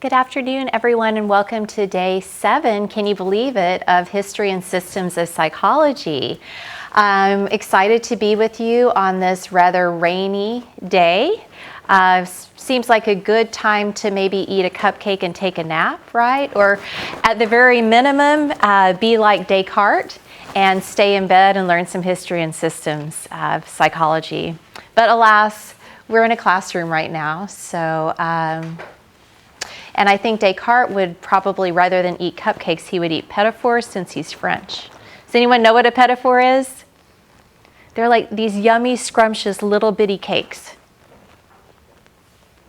Good afternoon, everyone, and welcome to day 7, can you believe it, of History and Systems of Psychology. I'm excited to be with you on this rather rainy day. Seems like a good time to maybe eat a cupcake and take a nap, right? Or at the very minimum, be like Descartes and stay in bed and learn some history and systems of psychology. But alas, we're in a classroom right now, so and I think Descartes would probably, rather than eat cupcakes, he would eat pétaphores since he's French. Does anyone know what a pétaphore is? They're like these yummy, scrumptious little bitty cakes.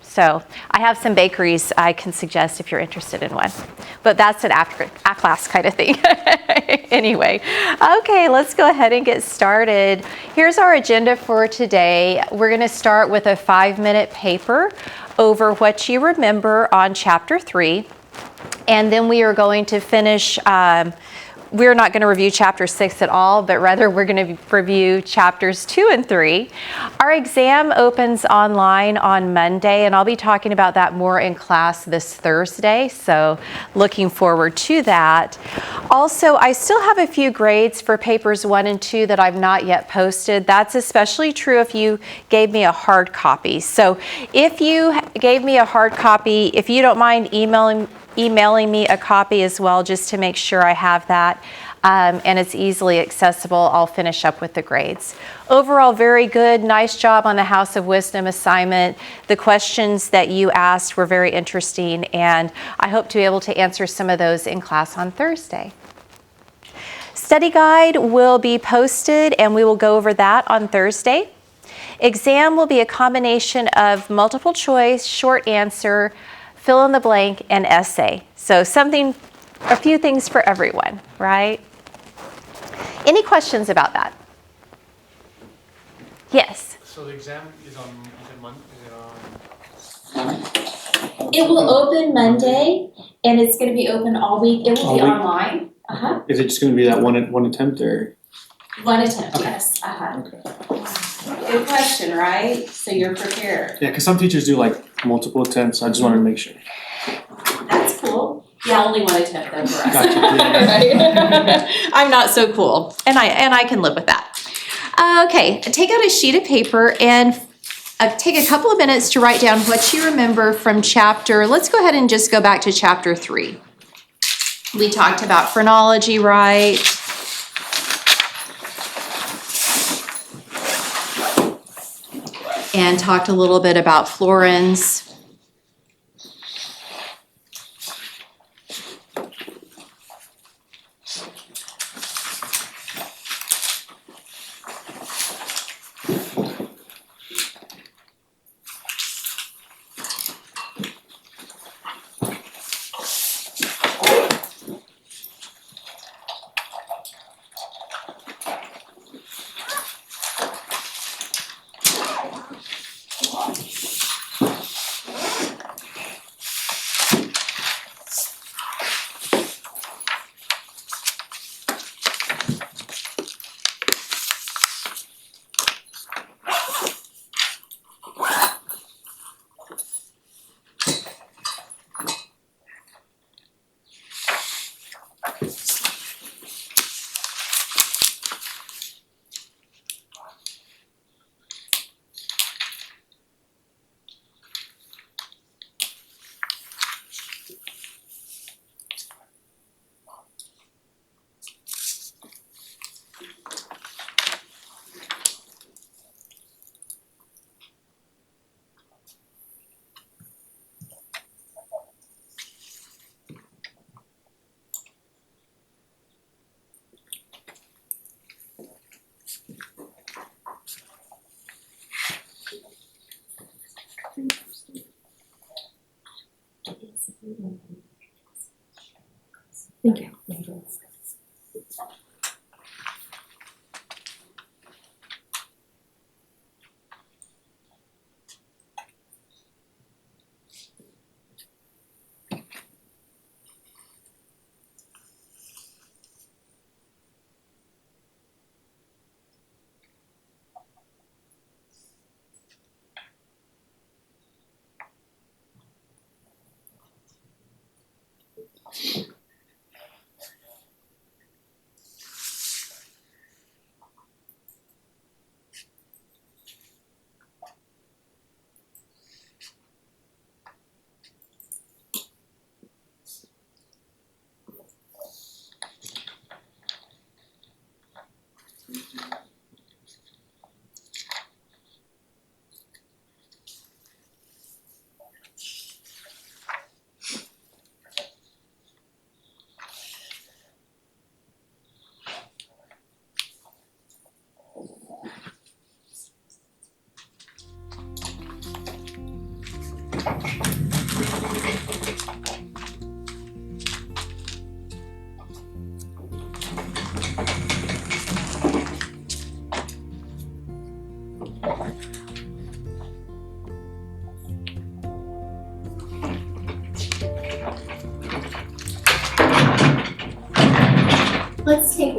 So I have some bakeries I can suggest if you're interested in one. But that's an after class kind of thing. Anyway, okay, let's go ahead and get started. Here's our agenda for today. We're going to start with a 5-minute paper over what you remember on Chapter 3. And then we are going to finish, we're not going to review Chapter 6 at all, but rather we're going to review Chapters 2 and 3. Our exam opens online on Monday, and I'll be talking about that more in class this Thursday, so looking forward to that. Also, I still have a few grades for papers 1 and 2 that I've not yet posted. That's especially true if you gave me a hard copy. So if you gave me a hard copy, if you don't mind emailing me a copy as well, just to make sure I have that, and it's easily accessible. I'll finish up with the grades. Overall, very good. Nice job on the House of Wisdom assignment. The questions that you asked were very interesting, and I hope to be able to answer some of those in class on Thursday. Study guide will be posted, and we will go over that on Thursday. Exam will be a combination of multiple choice, short answer, fill in the blank, and essay. So a few things for everyone, right? Any questions about that? Yes? So the exam is on Monday? It will open Monday, and it's going to be open all week. It will be All week? online. Is it just going to be that one attempt or? One attempt, Okay. yes. Okay. Good question, right? So you're prepared. Yeah, because some teachers do like multiple attempts. I just wanted to make sure. That's cool. Yeah, only one attempt though for us. Gotcha. Right? I'm not so cool, and I can live with that. Okay, take out a sheet of paper and take a couple of minutes to write down what you remember from let's go ahead and just go back to Chapter 3. We talked about phrenology, right? And talked a little bit about florins. Thank you.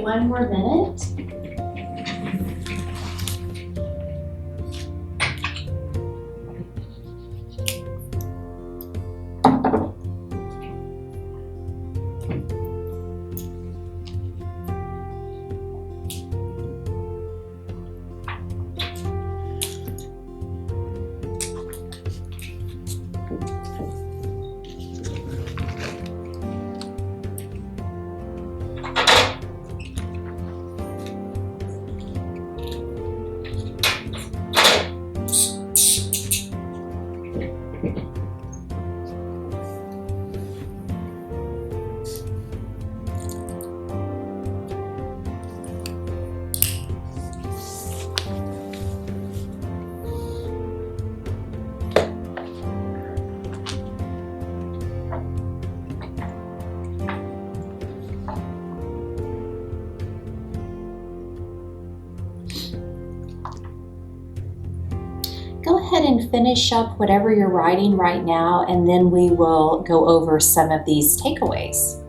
one more minute. Go ahead and finish up whatever you're writing right now, and then we will go over some of these takeaways.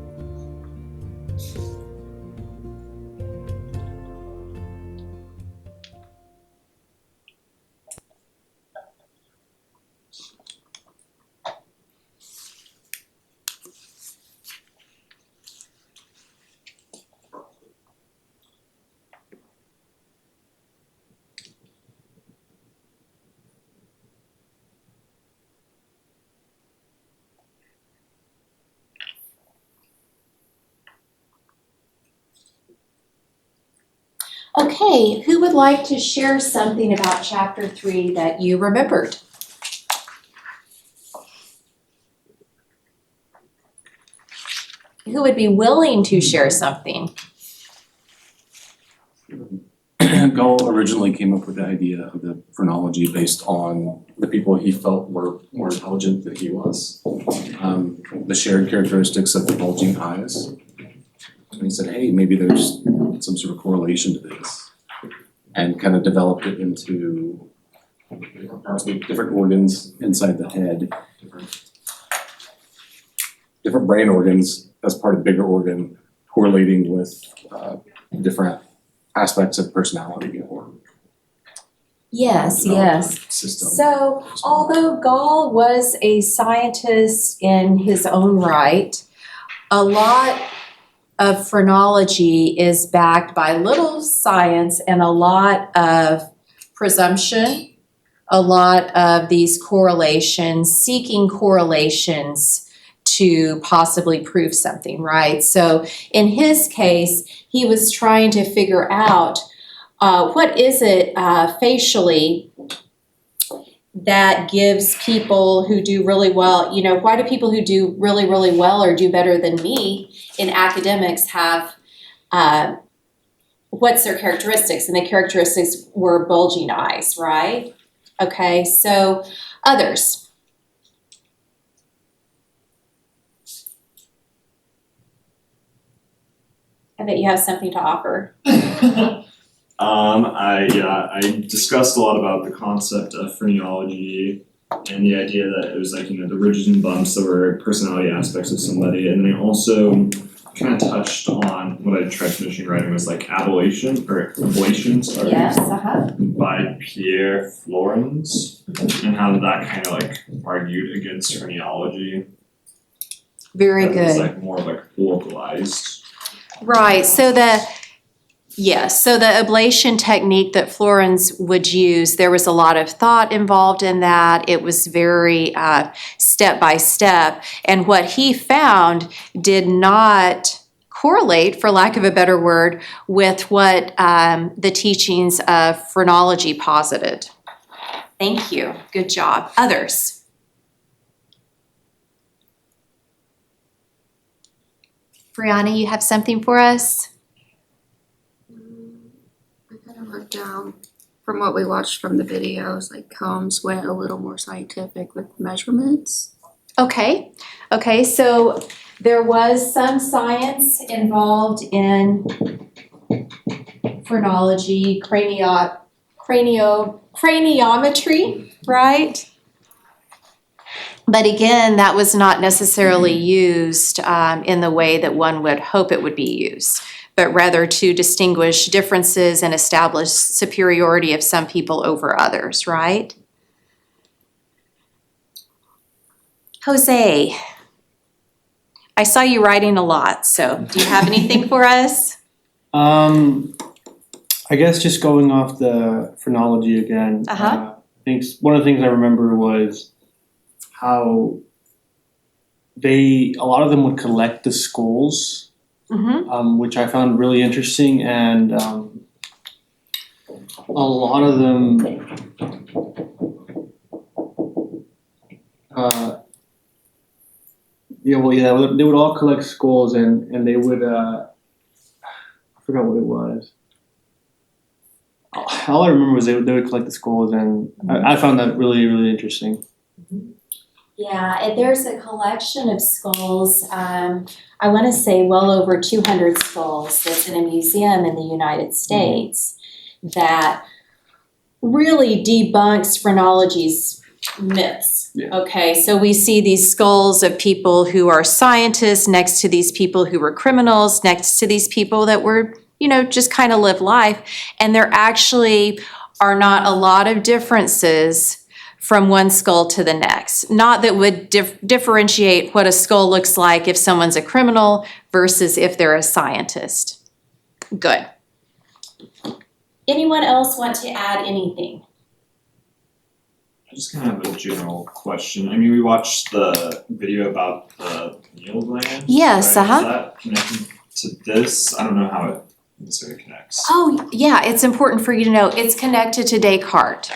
Okay, who would like to share something about chapter 3 that you remembered? Who would be willing to share something? Gall originally came up with the idea of the phrenology based on the people he felt were more intelligent than he was. The shared characteristics of the bulging eyes. And he said, hey, maybe there's some sort of correlation to this. And kind of developed it into different organs inside the head, different brain organs as part of the bigger organ correlating with different aspects of personality or Yes, system. So, although Gall was a scientist in his own right, a lot of phrenology is backed by little science and a lot of presumption, a lot of these correlations, seeking correlations to possibly prove something, right? So in his case, he was trying to figure out what is it facially that gives people who do really well, why do people who do really, really well or do better than me in academics have, what's their characteristics? And the characteristics were bulging eyes, right? Okay, so others. I bet you have something to offer. I discussed a lot about the concept of phrenology and the idea that it was like, the ridges and bumps that were personality aspects of somebody. And then I also kind of touched on what I tried finishing writing was like ablations Yes, by Pierre Florens, and how that kind of like argued against phrenology. Very That it's good. like more like localized. Right, so the ablation technique that Florens would use, there was a lot of thought involved in that. It was very step by step. And what he found did not correlate, for lack of a better word, with what the teachings of phrenology posited. Thank you. Good job. Others? Brianna, you have something for us? I kind of wrote down from what we watched from the videos, like Combs went a little more scientific with measurements. Okay, so there was some science involved in phrenology, craniometry, right? But again, that was not necessarily used in the way that one would hope it would be used. but rather to distinguish differences and establish superiority of some people over others, right? Jose, I saw you writing a lot, so do you have anything for us? I guess just going off the phrenology again. Uh-huh. I think one of the things I remember was how a lot of them would collect the skulls, Mm-hmm. which I found really interesting, and a lot of them, they would all collect skulls, and they would, I forgot what it was. All I remember was they would collect the skulls, and I found that really, really interesting. Yeah, and there's a collection of skulls, I want to say well over 200 skulls that's in a museum in the United States that really debunks phrenology's myths. Yeah. Okay, so we see these skulls of people who are scientists next to these people who were criminals, next to these people that were, just kind of live life. And there actually are not a lot of differences from one skull to the next. Not that would differentiate what a skull looks like if someone's a criminal versus if they're a scientist. Good. Anyone else want to add anything? I just kind of have a general question. I mean, we watched the video about the pineal gland. Yes, right? uh-huh. Is that connected to this? I don't know how it necessarily connects. Oh, yeah, it's important for you to know. It's connected to Descartes.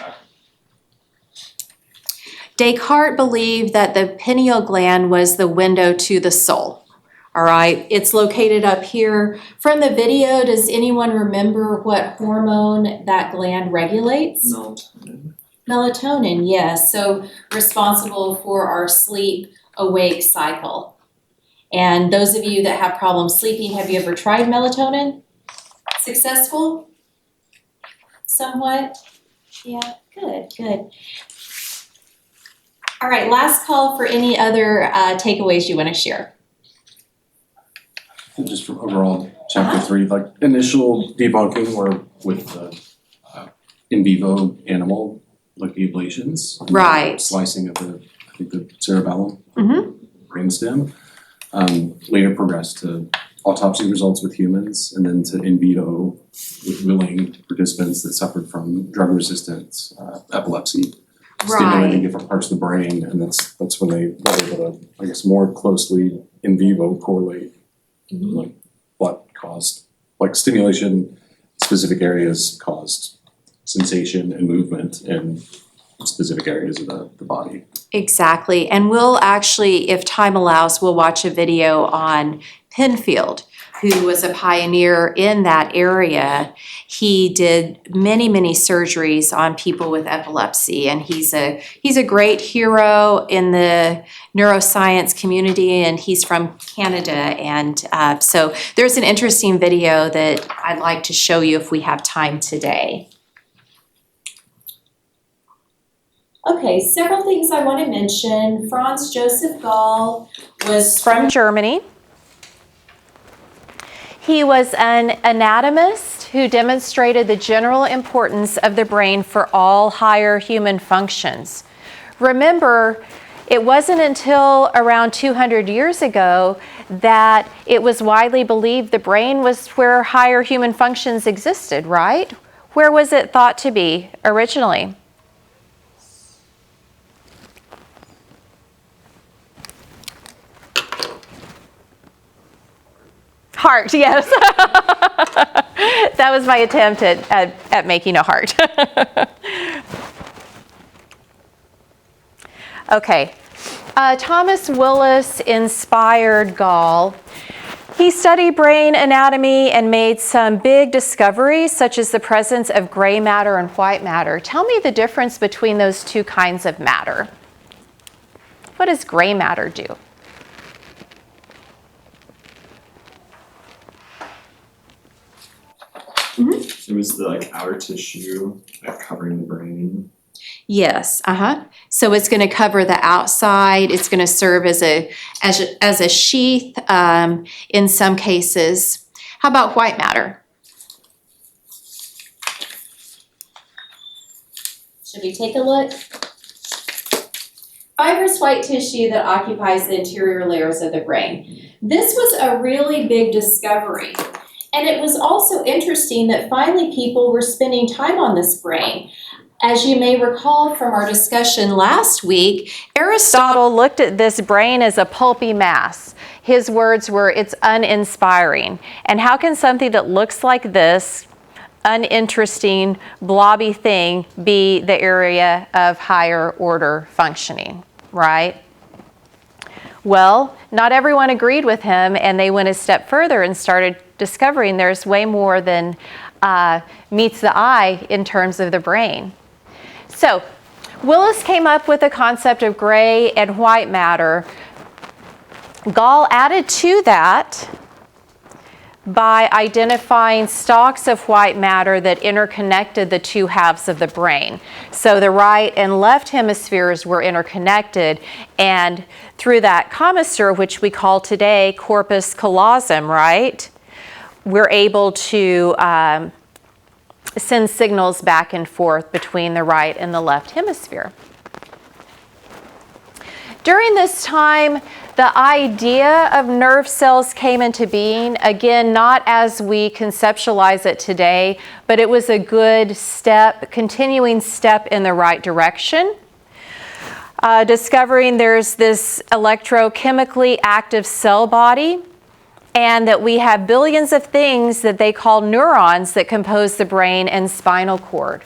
Descartes believed that the pineal gland was the window to the soul. All right, it's located up here. From the video, does anyone remember what hormone that gland regulates? No. Melatonin, yes. So responsible for our sleep-awake cycle. And those of you that have problems sleeping, have you ever tried melatonin? Successful? Somewhat? Yeah, good. All right, last call for any other takeaways you want to share. Just from overall chapter 3, like initial debunking were with the in vivo animal, like the ablations. Right. Slicing of the cerebellum, Mhm. brainstem. Later progressed to autopsy results with humans, and then to in vivo with willing participants that suffered from drug-resistant epilepsy, stimulating different parts of the brain, and that's when they were able to, I guess, more closely in vivo correlate like what caused, like stimulation, specific areas caused sensation and movement in specific areas of the body. Exactly. And we'll actually, if time allows, we'll watch a video on Penfield, who was a pioneer in that area. He did many, many surgeries on people with epilepsy, and he's a great hero in the neuroscience community, and he's from Canada. And so there's an interesting video that I'd like to show you if we have time today. Okay, several things I want to mention. Franz Joseph Gall was From Germany. He was an anatomist who demonstrated the general importance of the brain for all higher human functions. Remember, it wasn't until around 200 years ago that it was widely believed the brain was where higher human functions existed, right? Where was it thought to be originally? Heart, yes. That was my attempt at making a heart. Okay. Thomas Willis inspired Gall. He studied brain anatomy and made some big discoveries, such as the presence of gray matter and white matter. Tell me the difference between those two kinds of matter. What does gray matter do? It was the outer tissue covering the brain. Yes, So it's going to cover the outside. It's going to serve as a sheath in some cases. How about white matter? Should we take a look? Fibrous white tissue that occupies the interior layers of the brain. This was a really big discovery. And it was also interesting that finally people were spending time on this brain. As you may recall from our discussion last week, Aristotle looked at this brain as a pulpy mass. His words were, it's uninspiring. And how can something that looks like this, uninteresting, blobby thing, be the area of higher order functioning, right? Well, not everyone agreed with him, and they went a step further and started discovering there's way more than meets the eye in terms of the brain. So, Willis came up with the concept of gray and white matter. Gall added to that by identifying stalks of white matter that interconnected the two halves of the brain. So the right and left hemispheres were interconnected, and through that commissure, which we call today corpus callosum, right, we're able to send signals back and forth between the right and the left hemisphere. During this time, the idea of nerve cells came into being, again, not as we conceptualize it today, but it was a good step, continuing step in the right direction. Discovering there's this electrochemically active cell body, and that we have billions of things that they call neurons that compose the brain and spinal cord.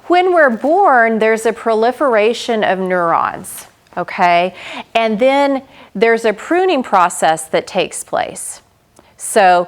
When we're born, there's a proliferation of neurons, okay? And then there's a pruning process that takes place. So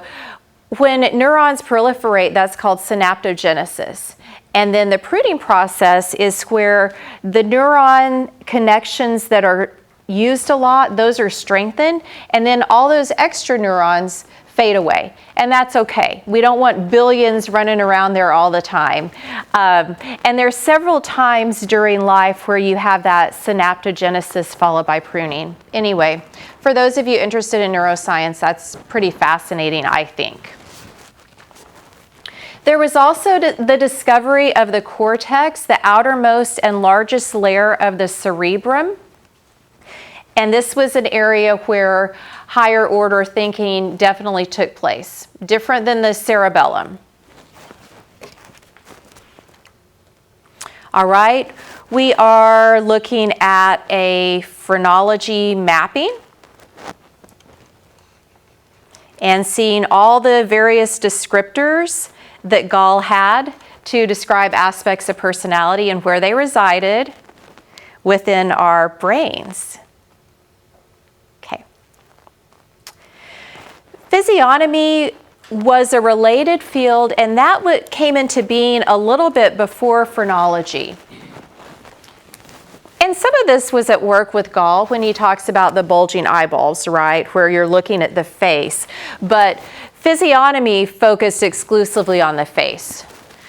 when neurons proliferate, that's called synaptogenesis. And then the pruning process is where the neuron connections that are used a lot, those are strengthened, and then all those extra neurons fade away. And that's okay. We don't want billions running around there all the time. And there's several times during life where you have that synaptogenesis followed by pruning. Anyway, for those of you interested in neuroscience, that's pretty fascinating, I think. There was also the discovery of the cortex, the outermost and largest layer of the cerebrum. And this was an area where higher order thinking definitely took place, different than the cerebellum. All right, we are looking at a phrenology mapping and seeing all the various descriptors that Gall had to describe aspects of personality and where they resided within our brains. Physiognomy was a related field, and that came into being a little bit before phrenology. And some of this was at work with Gall when he talks about the bulging eyeballs, right, where you're looking at the face. But physiognomy focused exclusively on the face.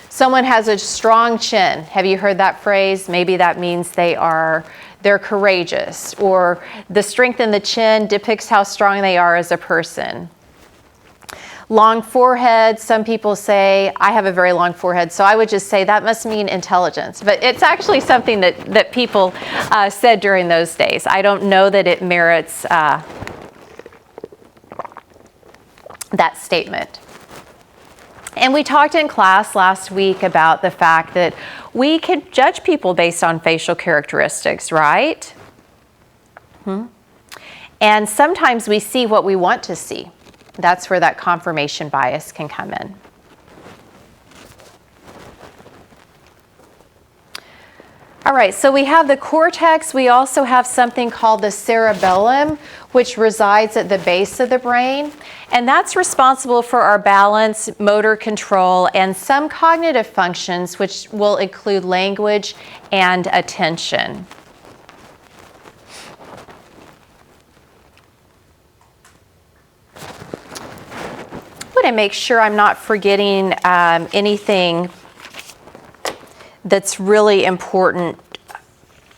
Someone has a strong chin. Have you heard that phrase? Maybe that means they're courageous, or the strength in the chin depicts how strong they are as a person. Long forehead, some people say, I have a very long forehead, so I would just say that must mean intelligence. But it's actually something that people said during those days. I don't know that it merits that statement. And we talked in class last week about the fact that we can judge people based on facial characteristics, right? And sometimes we see what we want to see. That's where that confirmation bias can come in. All right, so we have the cortex. We also have something called the cerebellum, which resides at the base of the brain. And that's responsible for our balance, motor control, and some cognitive functions, which will include language and attention. I want to make sure I'm not forgetting anything that's really important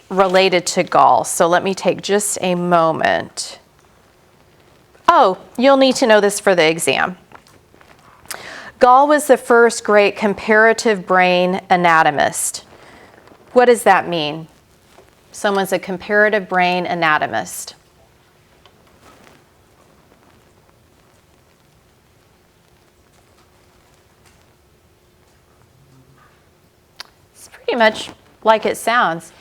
related to Gall. So let me take just a moment. Oh, you'll need to know this for the exam. Gall was the first great comparative brain anatomist. What does that mean? Someone's a comparative brain anatomist. It's pretty much like it sounds.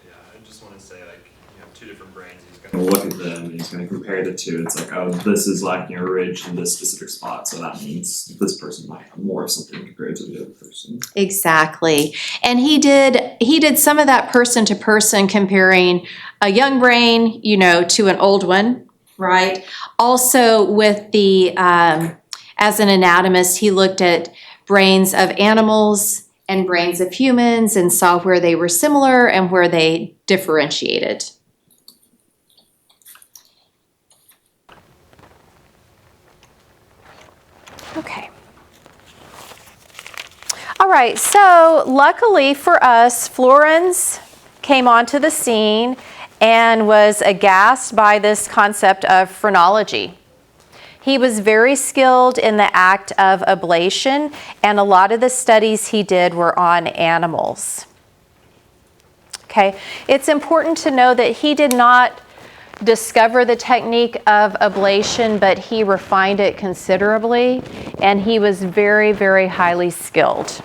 Yeah, I just want to say, like, you have two different brains. He's going to look at them and he's going to compare the two. It's like, oh, this is lacking a ridge in this specific spot, so that means this person might have more of something compared to the other person. Exactly. And he did some of that person to person, comparing a young brain, to an old one, right? Also with the, as an anatomist, he looked at brains of animals and brains of humans and saw where they were similar and where they differentiated. Okay. All right, so luckily for us, Flourens came onto the scene and was aghast by this concept of phrenology. He was very skilled in the act of ablation, and a lot of the studies he did were on animals. Okay, it's important to know that he did not discover the technique of ablation, but he refined it considerably, and he was very, very highly skilled.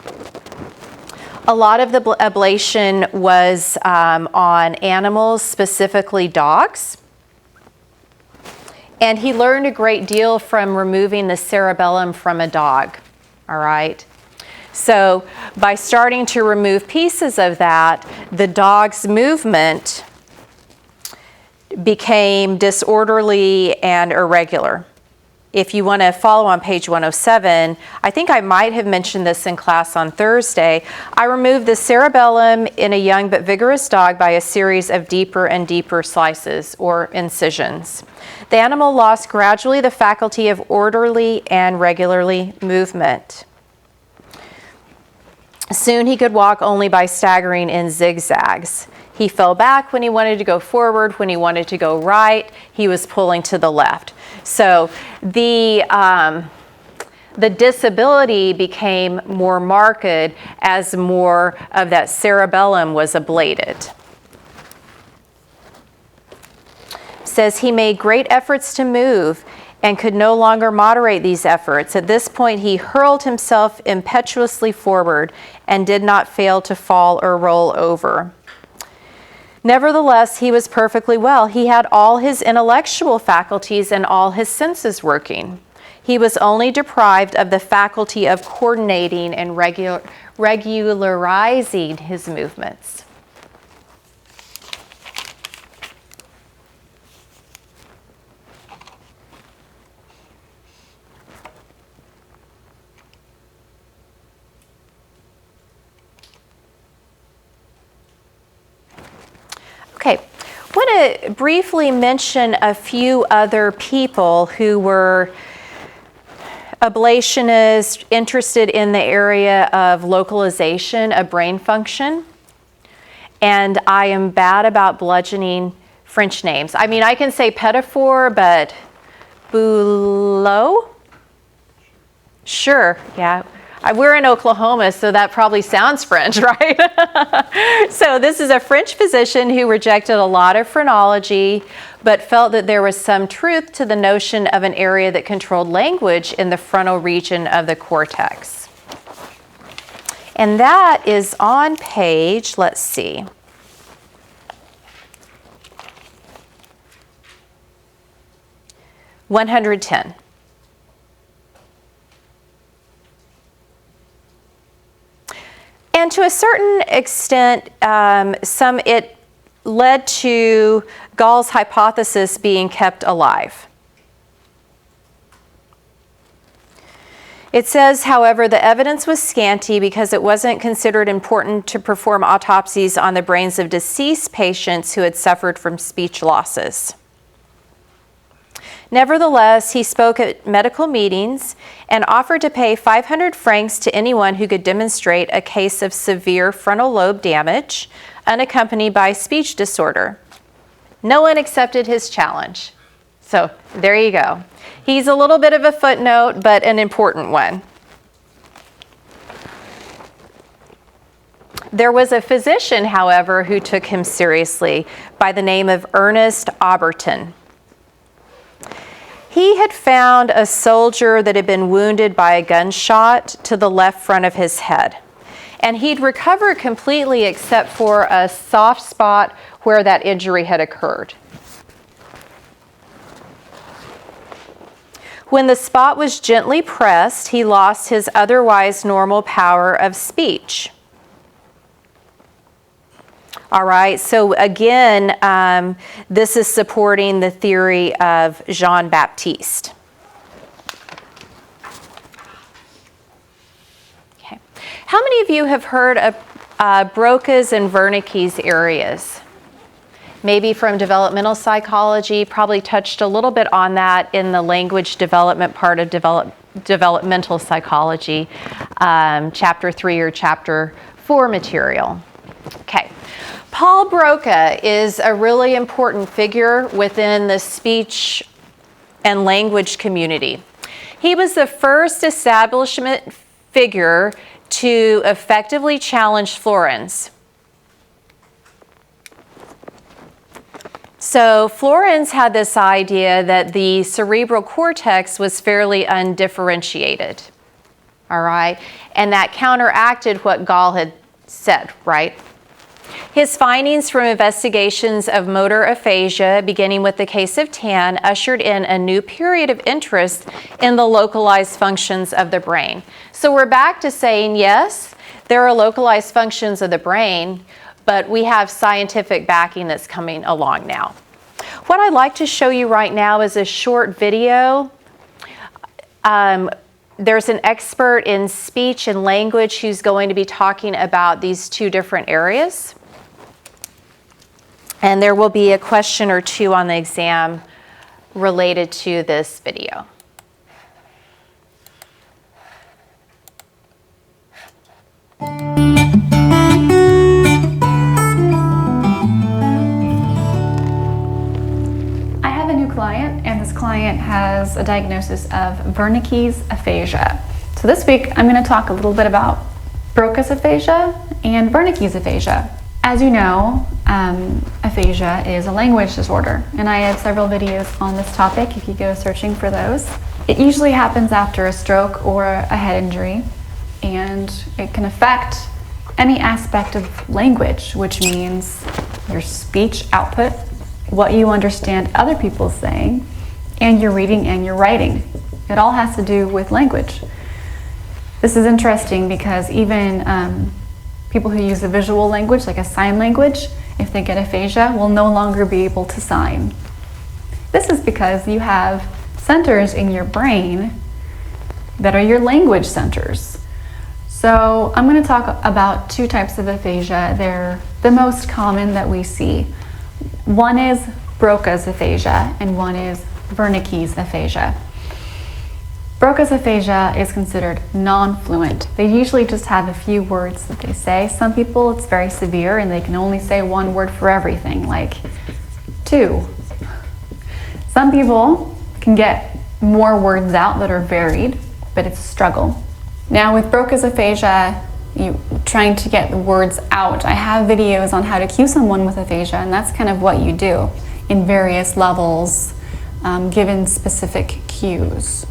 A lot of the ablation was on animals, specifically dogs. And he learned a great deal from removing the cerebellum from a dog, all right? So by starting to remove pieces of that, the dog's movement became disorderly and irregular. If you want to follow on page 107, I think I might have mentioned this in class on Thursday. I removed the cerebellum in a young but vigorous dog by a series of deeper and deeper slices or incisions. The animal lost gradually the faculty of orderly and regularly movement. Soon he could walk only by staggering in zigzags. He fell back when he wanted to go forward. When he wanted to go right, he was pulling to the left. So the disability became more marked as more of that cerebellum was ablated. Says he made great efforts to move and could no longer moderate these efforts. At this point, he hurled himself impetuously forward and did not fail to fall or roll over. Nevertheless, he was perfectly well. He had all his intellectual faculties and all his senses working. He was only deprived of the faculty of coordinating and regularizing his movements. Okay, I want to briefly mention a few other people who were ablationists interested in the area of localization of brain function. And I am bad about bludgeoning French names. I mean, I can say Pettifor, but Boulot? Sure, yeah. We're in Oklahoma, so that probably sounds French, right? So this is a French physician who rejected a lot of phrenology, but felt that there was some truth to the notion of an area that controlled language in the frontal region of the cortex. And that is on page, let's see. (110). And to a certain extent, it led to Gall's hypothesis being kept alive. It says, however, the evidence was scanty because it wasn't considered important to perform autopsies on the brains of deceased patients who had suffered from speech losses. Nevertheless, he spoke at medical meetings and offered to pay 500 francs to anyone who could demonstrate a case of severe frontal lobe damage unaccompanied by speech disorder. No one accepted his challenge. So there you go. He's a little bit of a footnote, but an important one. There was a physician, however, who took him seriously by the name of Ernest Auberton. He had found a soldier that had been wounded by a gunshot to the left front of his head. And he'd recovered completely except for a soft spot where that injury had occurred. When the spot was gently pressed, he lost his otherwise normal power of speech. All right, so again, this is supporting the theory of Jean-Baptiste. Okay, how many of you have heard of Broca's and Wernicke's areas? Maybe from developmental psychology, probably touched a little bit on that in the language development part of developmental psychology, chapter 3 or chapter 4 material. Okay. Paul Broca is a really important figure within the speech and language community. He was the first establishment figure to effectively challenge Flourens. So Flourens had this idea that the cerebral cortex was fairly undifferentiated, all right? And that counteracted what Gall had said, right? His findings from investigations of motor aphasia, beginning with the case of Tan, ushered in a new period of interest in the localized functions of the brain. So we're back to saying, yes, there are localized functions of the brain, but we have scientific backing that's coming along now. What I'd like to show you right now is a short video. There's an expert in speech and language who's going to be talking about these two different areas. And there will be a question or two on the exam related to this video. I have a new client, and this client has a diagnosis of Wernicke's aphasia. So this week, I'm going to talk a little bit about Broca's aphasia and Wernicke's aphasia. As you know, aphasia is a language disorder, and I have several videos on this topic if you go searching for those. It usually happens after a stroke or a head injury, and it can affect any aspect of language, which means your speech output, what you understand other people saying, and your reading and your writing. It all has to do with language. This is interesting because even people who use a visual language, like a sign language, if they get aphasia, will no longer be able to sign. This is because you have centers in your brain that are your language centers. So I'm going to talk about two types of aphasia. They're the most common that we see. One is Broca's aphasia and one is Wernicke's aphasia. Broca's aphasia is considered non-fluent. They usually just have a few words that they say. Some people, it's very severe and they can only say one word for everything, like two. Some people can get more words out that are varied, but it's a struggle. Now with Broca's aphasia, trying to get the words out, I have videos on how to cue someone with aphasia, and that's kind of what you do in various levels, given specific cues.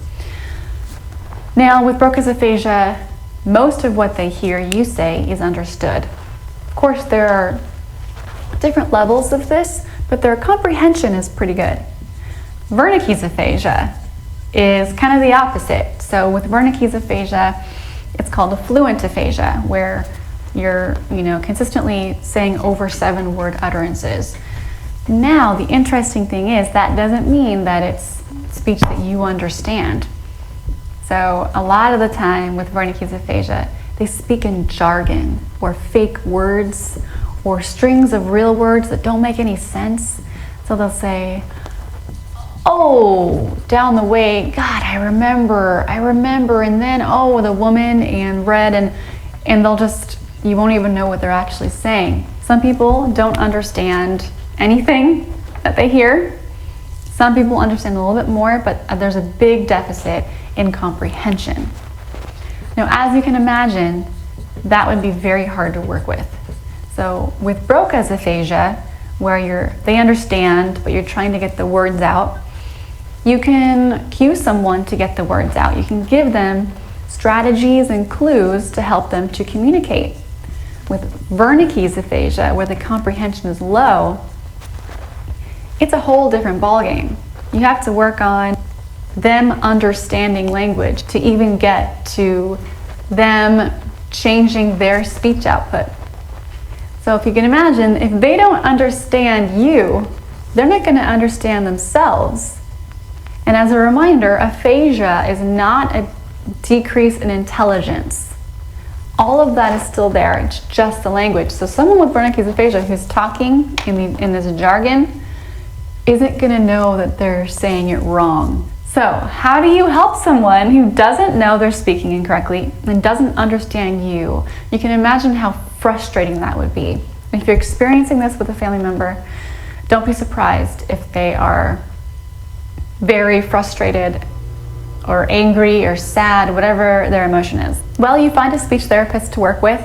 Now, with Broca's aphasia, most of what they hear you say is understood. Of course, there are different levels of this, but their comprehension is pretty good. Wernicke's aphasia is kind of the opposite. So with Wernicke's aphasia, it's called a fluent aphasia, where you're consistently saying over 7-word utterances. Now, the interesting thing is that doesn't mean that it's speech that you understand. So a lot of the time with Wernicke's aphasia, they speak in jargon or fake words or strings of real words that don't make any sense. So they'll say, oh, down the way, God, I remember, and then, oh, the woman and red, and they'll just, you won't even know what they're actually saying. Some people don't understand anything that they hear. Some people understand a little bit more, but there's a big deficit in comprehension. Now, as you can imagine, that would be very hard to work with. So with Broca's aphasia, where they understand, but you're trying to get the words out, you can cue someone to get the words out. You can give them strategies and clues to help them to communicate. With Wernicke's aphasia, where the comprehension is low, it's a whole different ballgame. You have to work on them understanding language to even get to them changing their speech output. So if you can imagine, if they don't understand you, they're not going to understand themselves. And as a reminder, aphasia is not a decrease in intelligence. All of that is still there, it's just the language. So someone with Wernicke's aphasia who's talking in this jargon isn't going to know that they're saying it wrong. So how do you help someone who doesn't know they're speaking incorrectly and doesn't understand you? You can imagine how frustrating that would be. If you're experiencing this with a family member, don't be surprised if they are very frustrated or angry or sad, whatever their emotion is. Well, you find a speech therapist to work with.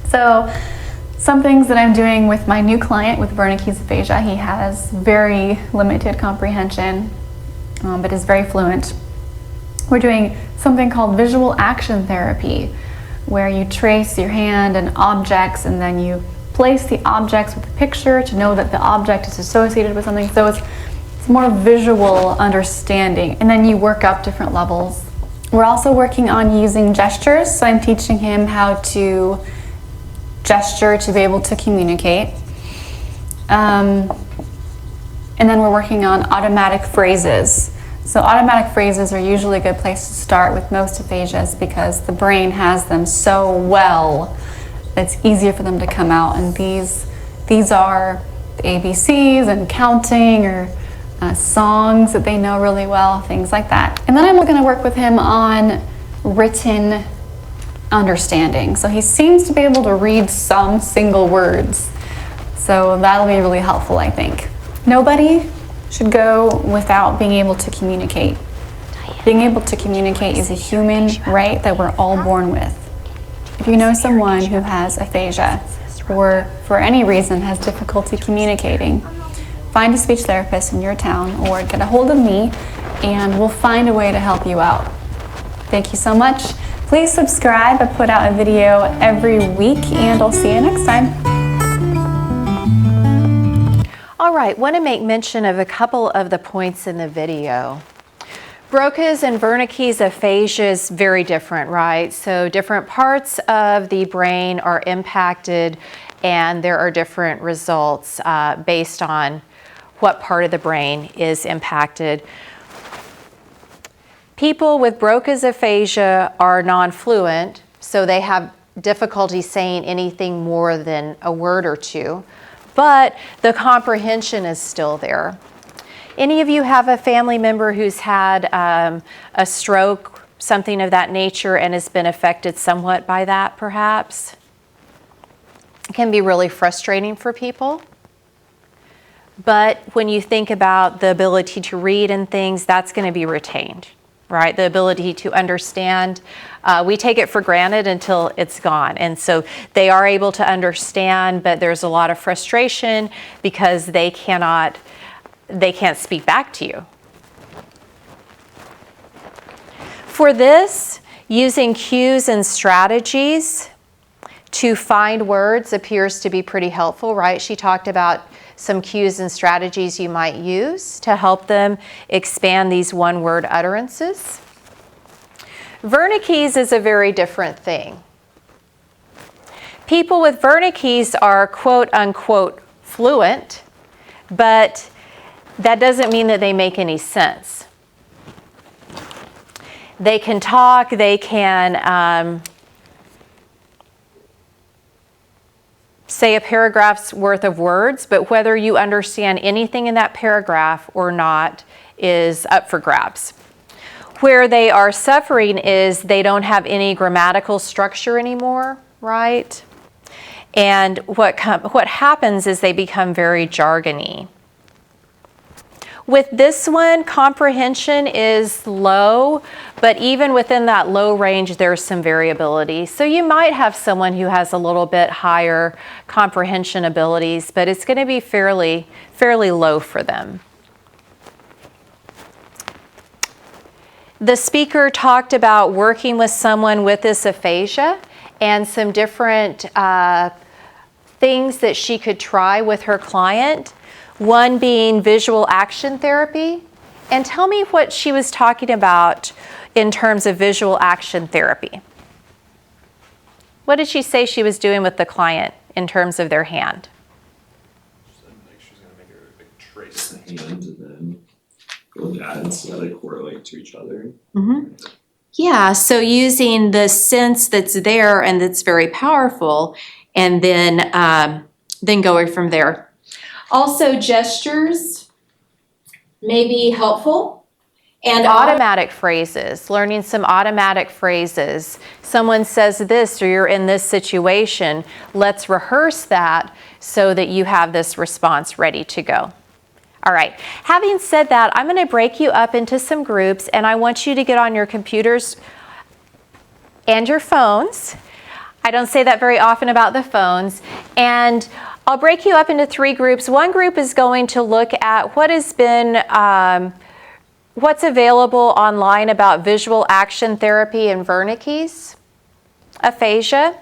So some things that I'm doing with my new client with Wernicke's aphasia, he has very limited comprehension, but is very fluent. We're doing something called visual action therapy, where you trace your hand and objects, and then you place the objects with a picture to know that the object is associated with something. So it's more visual understanding, and then you work up different levels. We're also working on using gestures, so I'm teaching him how to gesture to be able to communicate. And then we're working on automatic phrases. So automatic phrases are usually a good place to start with most aphasias because the brain has them so well that it's easier for them to come out. And these are the ABCs and counting, or songs that they know really well, things like that. And then I'm going to work with him on written understanding. So he seems to be able to read some single words. So that'll be really helpful, I think. Nobody should go without being able to communicate. Being able to communicate is a human right that we're all born with. If you know someone who has aphasia or for any reason has difficulty communicating, find a speech therapist in your town or get a hold of me and we'll find a way to help you out. Thank you so much. Please subscribe. I put out a video every week and I'll see you next time. All right, want to make mention of a couple of the points in the video. Broca's and Wernicke's aphasia is very different, right? So different parts of the brain are impacted and there are different results based on what part of the brain is impacted. People with Broca's aphasia are non-fluent, so they have difficulty saying anything more than a word or two, but the comprehension is still there. Any of you have a family member who's had a stroke, something of that nature, and has been affected somewhat by that, perhaps? It can be really frustrating for people. But when you think about the ability to read and things, that's going to be retained, right? The ability to understand, we take it for granted until it's gone. And so they are able to understand, but there's a lot of frustration because they can't speak back to you. For this, using cues and strategies to find words appears to be pretty helpful, right? She talked about some cues and strategies you might use to help them expand these one-word utterances. Wernicke's is a very different thing. People with Wernicke's are quote-unquote fluent, but that doesn't mean that they make any sense. They can talk, they can say a paragraph's worth of words, but whether you understand anything in that paragraph or not is up for grabs. Where they are suffering is they don't have any grammatical structure anymore, right? And what happens is they become very jargony. With this one, comprehension is low, but even within that low range, there's some variability. So you might have someone who has a little bit higher comprehension abilities, but it's going to be fairly low for them. The speaker talked about working with someone with this aphasia and some different things that she could try with her client. One being visual action therapy. And tell me what she was talking about in terms of visual action therapy. What did she say she was doing with the client in terms of their hand? Like she's gonna make her like trace the hand and then go with that and see how they correlate to each other. Yeah, so using the sense that's there and that's very powerful, and then going from there. Also, gestures may be helpful. And Automatic phrases, learning some automatic phrases. Someone says this, or you're in this situation. Let's rehearse that so that you have this response ready to go. All right, having said that, I'm going to break you up into some groups, and I want you to get on your computers and your phones. I don't say that very often about the phones. And I'll break you up into 3 groups. One group is going to look at what has been, what's available online about visual action therapy and Wernicke's aphasia.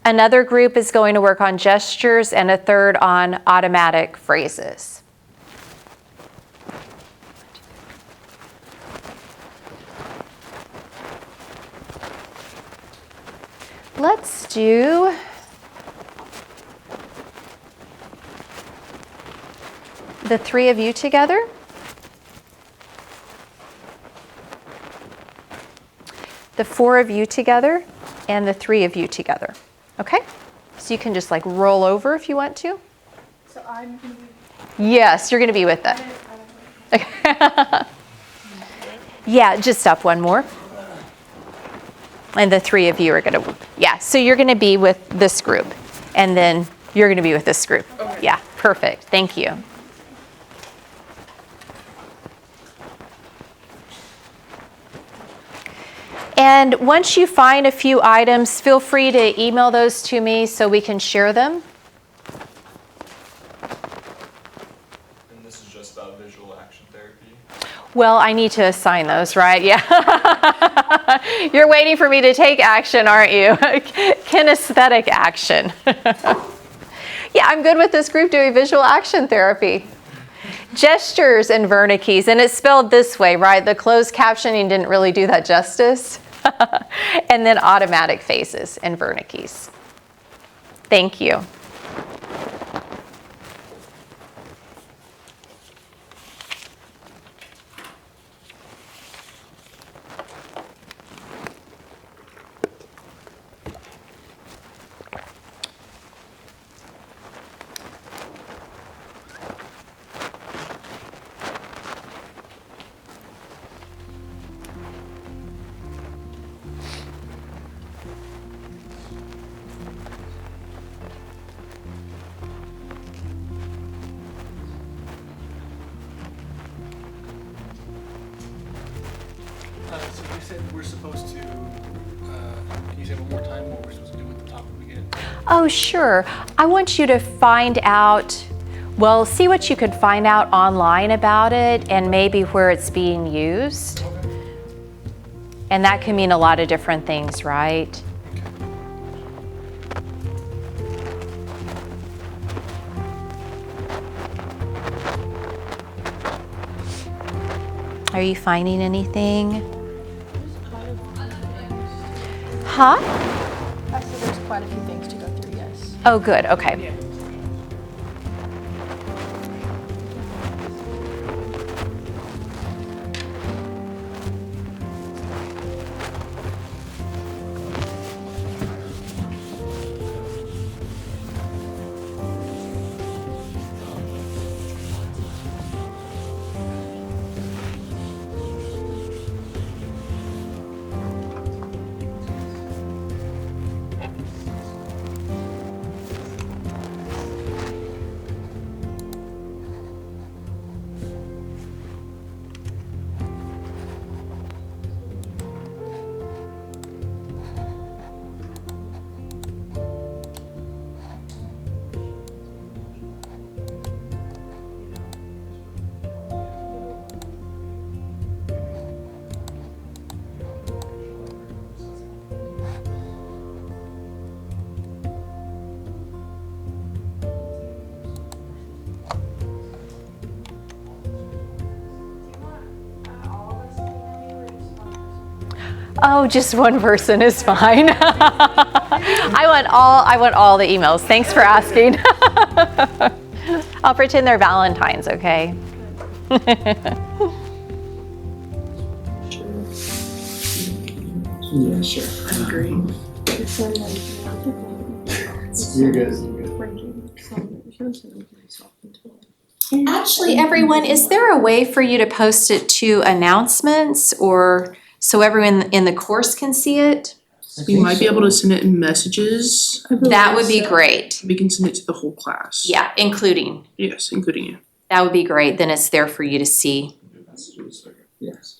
Another group is going to work on gestures, and a third on automatic phrases. Let's do the 3 of you together. The 4 of you together, and the 3 of you together. Okay? So you can just like roll over if you want to. So I'm going to be... Yes, you're going to be with them. Okay. Yeah, just up one more. And the 3 of you are going to, yeah, so you're going to be with this group, and then you're going to be with this group. Okay. Yeah, perfect. Thank you. And once you find a few items, feel free to email those to me so we can share them. And this is just about visual action therapy. Well, I need to assign those, right? Yeah. You're waiting for me to take action, aren't you? Kinesthetic action. Yeah, I'm good with this group doing visual action therapy. Gestures and Wernicke's, and it's spelled this way, right? The closed captioning didn't really do that justice. And then automatic phases and Wernicke's. Thank you. So you said we're supposed to, can you say one more time what we're supposed to do with the topic we get? Oh, sure. I want you to find out, well, see what you could find out online about it and maybe where it's being used. And that can mean a lot of different things, right? Are you finding anything? Huh? I said there's quite a few things to go through, yes. Oh, good. Okay. Yeah. Oh, just one person is fine. I want all the emails. Thanks for asking. I'll pretend they're Valentine's, okay? Yeah, sure. I agree. You're good. Actually, everyone, is there a way for you to post it to announcements or so everyone in the course can see it? You might be able to send it in messages. That would be great. We can send it to the whole class. Yeah, including. Yes, including you. That would be great. Then it's there for you to see. Yes.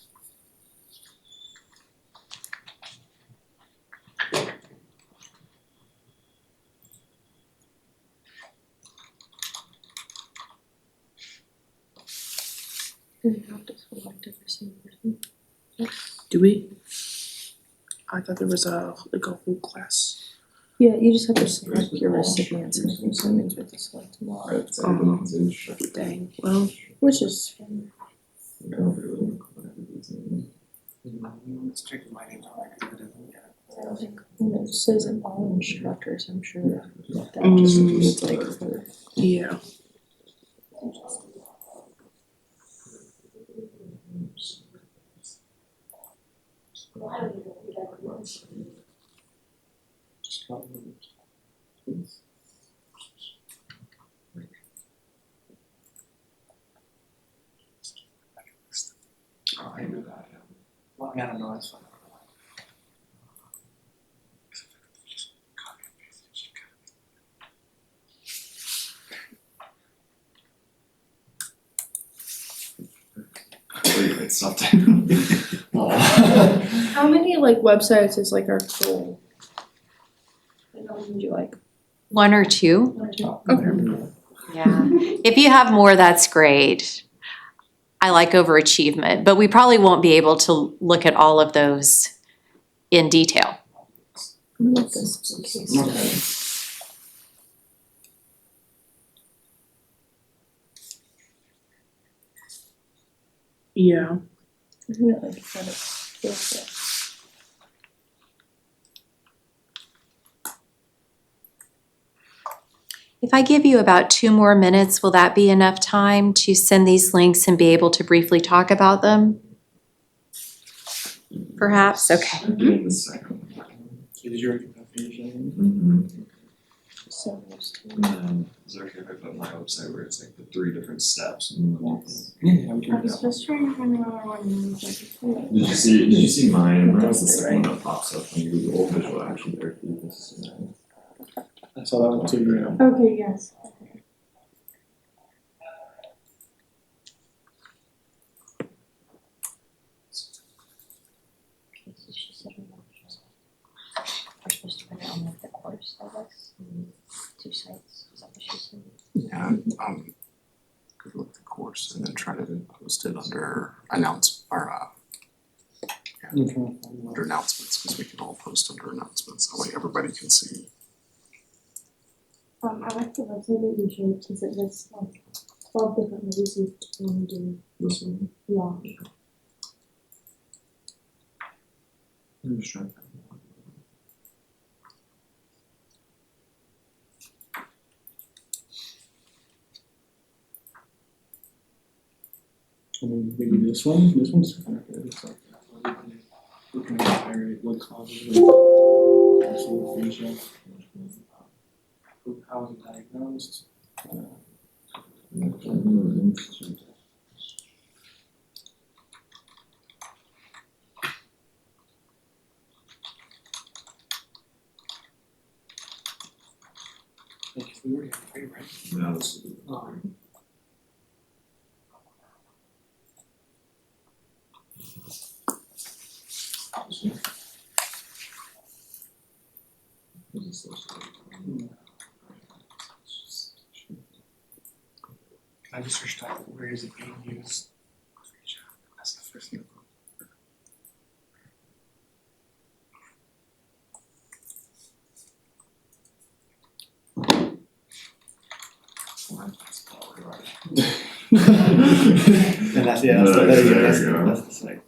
Do we? I thought there was a whole class. Yeah, you just have to select your recipients and I'm assuming with the select them all. Dang, well, Which is, Let's check my name out. it says in all instructors, I'm sure that just includes like for. yeah. Oh, I knew that. Well, I don't know, that's fine. It's something. How many like websites is like our goal? Like how many would you like? One or two? Okay. Yeah. If you have more, that's great. I like overachievement, but we probably won't be able to look at all of those in detail. I'm gonna let this in case. Okay. Yeah. I'm gonna like try to fix it. If I give you about 2 more minutes, will that be enough time to send these links and be able to briefly talk about them? Perhaps, okay. Is your So there's two. Is there if I put my website where it's like the 3 different steps? Yeah, we can I do was that. just trying to find another one and it was like, Did you see mine? Mine was the second one that pops up when you Google visual action therapy. I saw that one too, yeah. okay, yes. Okay. Okay, so she said we're supposed to put it on like the course, I guess, 2 sites, is that what she said? Yeah, good look at the course and then try to post it under under announcements, because we can all post under announcements, that way everybody can see. I like the website that you showed, cause it lists like 12 different ways you can do. This one? Yeah. I'm just trying to. I mean, maybe this one's kind of good, it's like, we can evaluate what causes actual aphasia. How is it diagnosed? Like, we already have 3, right? No, this is. Can I just search that, where is it being used? That's the first thing. And that's, yeah, that's the, there you go, that's the site.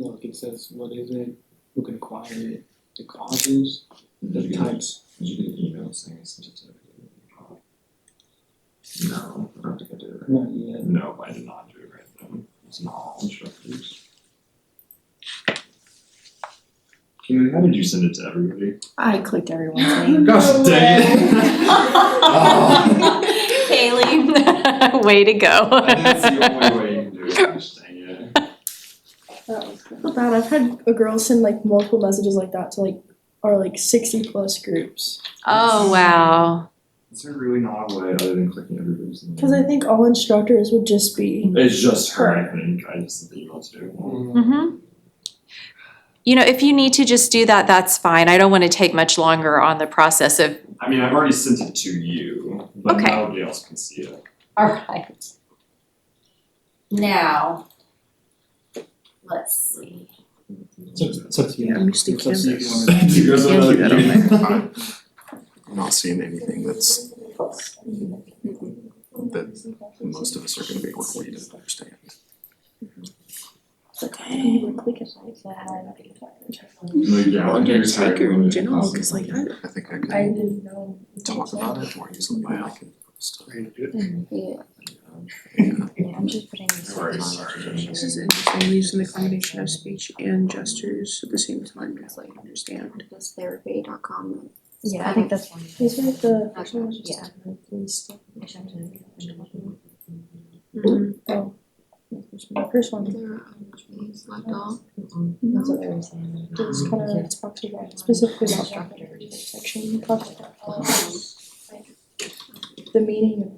Look, it says, what is it, who can acquire it, the causes, the types. Did you get an email saying I sent it to everybody? No, I don't think I did it right. Not yet. No, I did not do it right then. It's not all instructors. Keenan, how did you send it to everybody? I clicked everyone's name. Gosh dang it! Kaylee, way to go. That's the only way you can do it, gosh dang it. Not bad. I've had a girl send like multiple messages like that to like our like 60+ groups. Oh, wow. Is there really not a way other than clicking everybody's name? Because I think all instructors would just be. It's just her, I think. I just sent the email too. Mm-hmm. You know, if you need to just do that, that's fine. I don't want to take much longer on the process of, I mean, I've already sent it to you, but Okay. nobody else can see it. All right. Now, let's see. It's up to you. I'm used to It's up to you if you Canvas. wanna- You guys Can't do that on wanna- I'm not seeing anything that most of us are gonna be able to read and understand. You would click it. Yeah, Well, here's how Tiger in everyone- general, because like I think I I can didn't know. talk about it more easily than I can post. Yeah. Yeah, I'm just putting these Sorry, on. sorry. This is interesting, using the combination of speech and gestures at the same time to like understand. This therapy.com. Yeah, I think that's one. These are like the. Yeah. Oh. The first one, There is left off. That's what they were saying. just kind of talks about specifically about that section, talks about the meaning of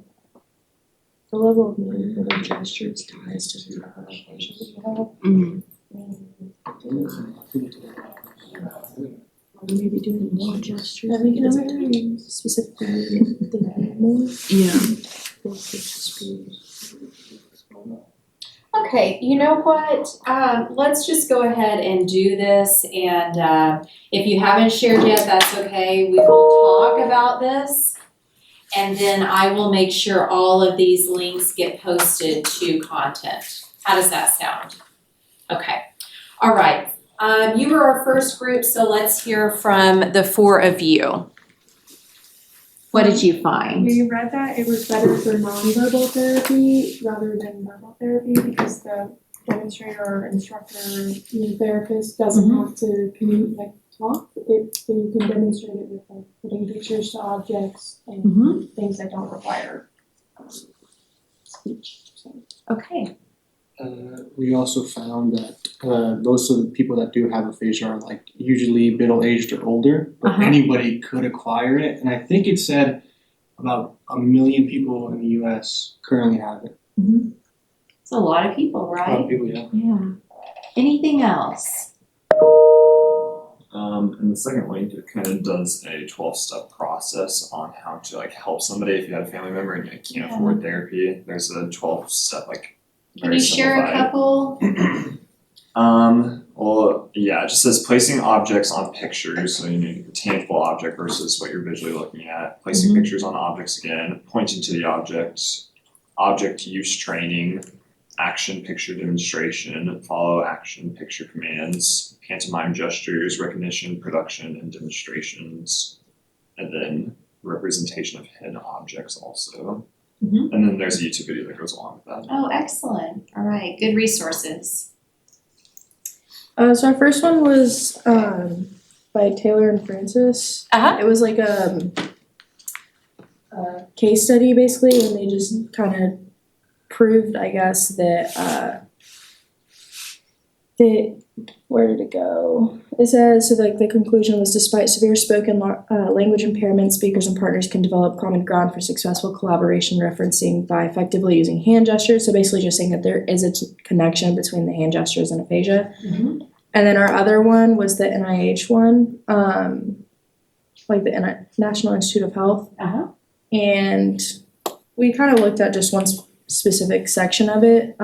the level of meaning for the gestures ties to the relationship you have. Maybe doing more gestures. I think it's very specifically the more. Yeah. Okay, you know what? Let's just go ahead and do this, and if you haven't shared yet, that's okay. We will talk about this, and then I will make sure all of these links get posted to content. How does that sound? Okay, all right. You were our first group, so let's hear from the four of you. What did you find? We read that it was better for nonverbal therapy rather than verbal therapy because the demonstrator or instructor, therapist doesn't have to talk. You can demonstrate it with like putting pictures to objects and things that don't require speech. So. Okay. We also found that most of the people that do have aphasia are like usually middle-aged or older, but anybody could acquire it. And I think it said about 1 million people in the US currently have it. It's a lot of people, A lot right? of people, yeah. Yeah. Anything else? And the second link, it kind of does a 12-step process on how to like help somebody if you have a family member and you can't afford therapy. There's a 12-step like Can very you share a simplified. couple? Well, yeah, it just says placing objects on pictures, so you need a tangible object versus what you're visually looking at. Placing pictures on objects again, pointing to the object use training, action picture demonstration, follow action picture commands, pantomime gestures, recognition, production, and demonstrations, and then representation of hidden objects also. And then there's a YouTube video that goes along with that. Oh, excellent. All right, good resources. So our first one was by Taylor and Francis. It was like a case study basically, and they just kind of proved, I guess, that where did it go? It says, so like the conclusion was, despite severe spoken language impairment, speakers and partners can develop common ground for successful collaboration, referencing by effectively using hand gestures. So basically just saying that there is a connection between the hand gestures and aphasia. And then our other one was the NIH one, like the National Institute of Health. And we kind of looked at just one specific section of it.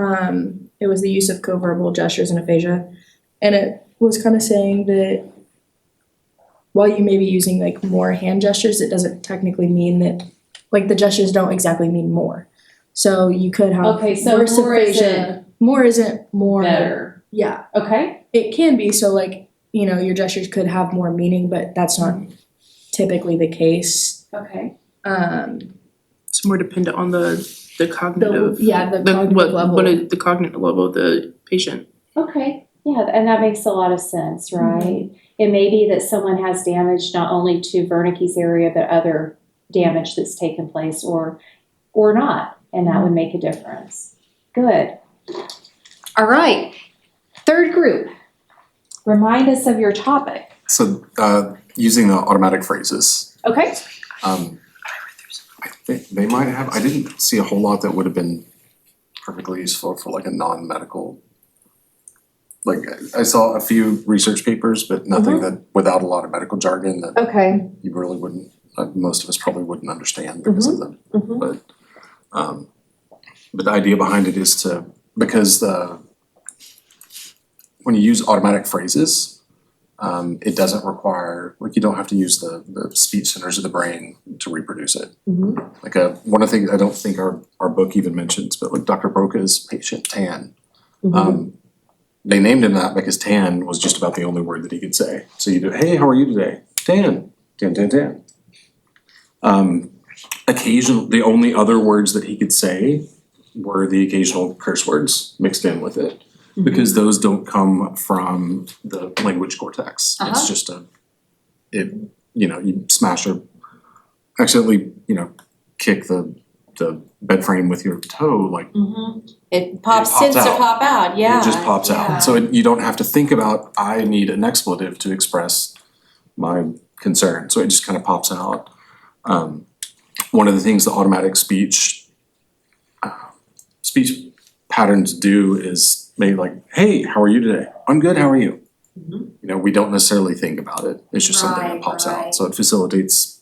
It was the use of coverbal gestures in aphasia. And it was kind of saying that while you may be using like more hand gestures, it doesn't technically mean that, like the gestures don't exactly mean more. So you could have Okay, so worse more aphasia. isn't More isn't more. better. Yeah. Okay. it can be, so like, you know, your gestures could have more meaning, but that's not typically the case. Okay. It's more dependent on the cognitive. The cognitive level. The cognitive level of the patient. Okay, yeah, and that makes a lot of sense, right? It may be that someone has damage not only to Wernicke's area, but other damage that's taken place or not, and that would make a difference. Good. All right, third group. Remind us of your topic. So, using the automatic phrases, Okay. I think they might have, I didn't see a whole lot that would have been perfectly useful for like a non-medical. Like, I saw a few research papers, but nothing that, without a lot of medical jargon that Okay. you really wouldn't, most of us probably wouldn't understand because of them. But the idea behind it is to, because when you use automatic phrases, it doesn't require, like, you don't have to use the speech centers of the brain to reproduce it. Like one of the things I don't think our book even mentions, but like Dr. Broca's patient Tan, they named him that because Tan was just about the only word that he could say. So you do, hey, how are you today? Tan, Tan, Tan, Tan. Occasionally, the only other words that he could say were the occasional curse words mixed in with it. Because those don't come from the language cortex. It's just you smash or accidentally, kick the bed frame with your toe, like It pops, pops tends to out. pop out, yeah. it just pops out. So you don't have to think about, I need an expletive to express my concern. So it just kind of pops out. One of the things the automatic speech patterns do is maybe like, hey, how are you today? I'm good, how are you? We don't necessarily think about it. It's just something that pops out. So it facilitates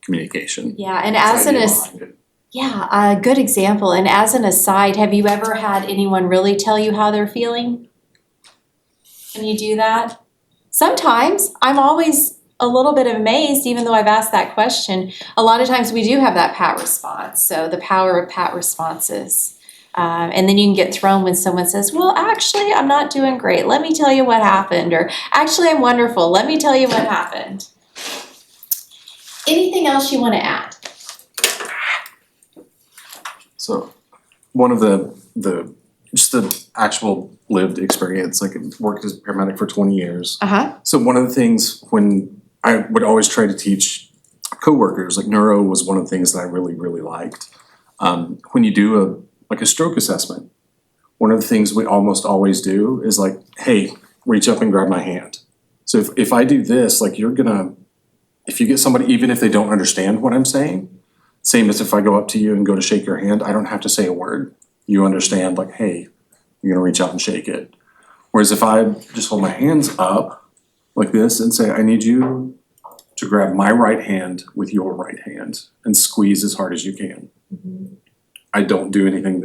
communication. Yeah, and That's as the an idea behind it. yeah, a good example. And as an aside, have you ever had anyone really tell you how they're feeling? Can you do that? Sometimes. I'm always a little bit amazed, even though I've asked that question. A lot of times we do have that pat response. So the power of pat responses. And then you can get thrown when someone says, well, actually, I'm not doing great. Let me tell you what happened. Or actually, I'm wonderful. Let me tell you what happened. Anything else you want to add? So one of the just the actual lived experience, like I worked as a paramedic for 20 years. So one of the things when I would always try to teach coworkers, like neuro was one of the things that I really, really liked. When you do a stroke assessment, one of the things we almost always do is like, hey, reach up and grab my hand. So if I do this, like if you get somebody, even if they don't understand what I'm saying, same as if I go up to you and go to shake your hand, I don't have to say a word. You understand, like, hey, you're gonna reach out and shake it. Whereas if I just hold my hands up like this and say, I need you to grab my right hand with your right hand and squeeze as hard as you can. I don't do anything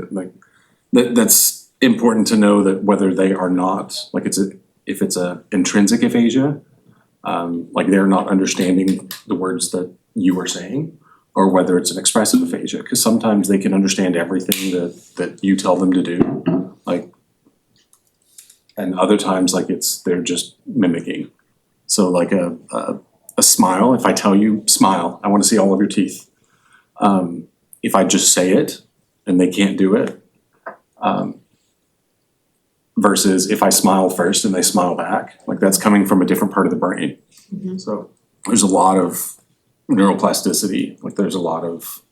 that's important to know, that whether they are not, like if it's a intrinsic aphasia, like they're not understanding the words that you are saying, or whether it's an expressive aphasia, because sometimes they can understand everything that you tell them to do, like, and other times like they're just mimicking. So like a smile, if I tell you smile, I want to see all of your teeth. If I just say it and they can't do it, versus if I smile first and they smile back, like that's coming from a different part of the brain. So there's a lot of neuroplasticity, like there's a lot of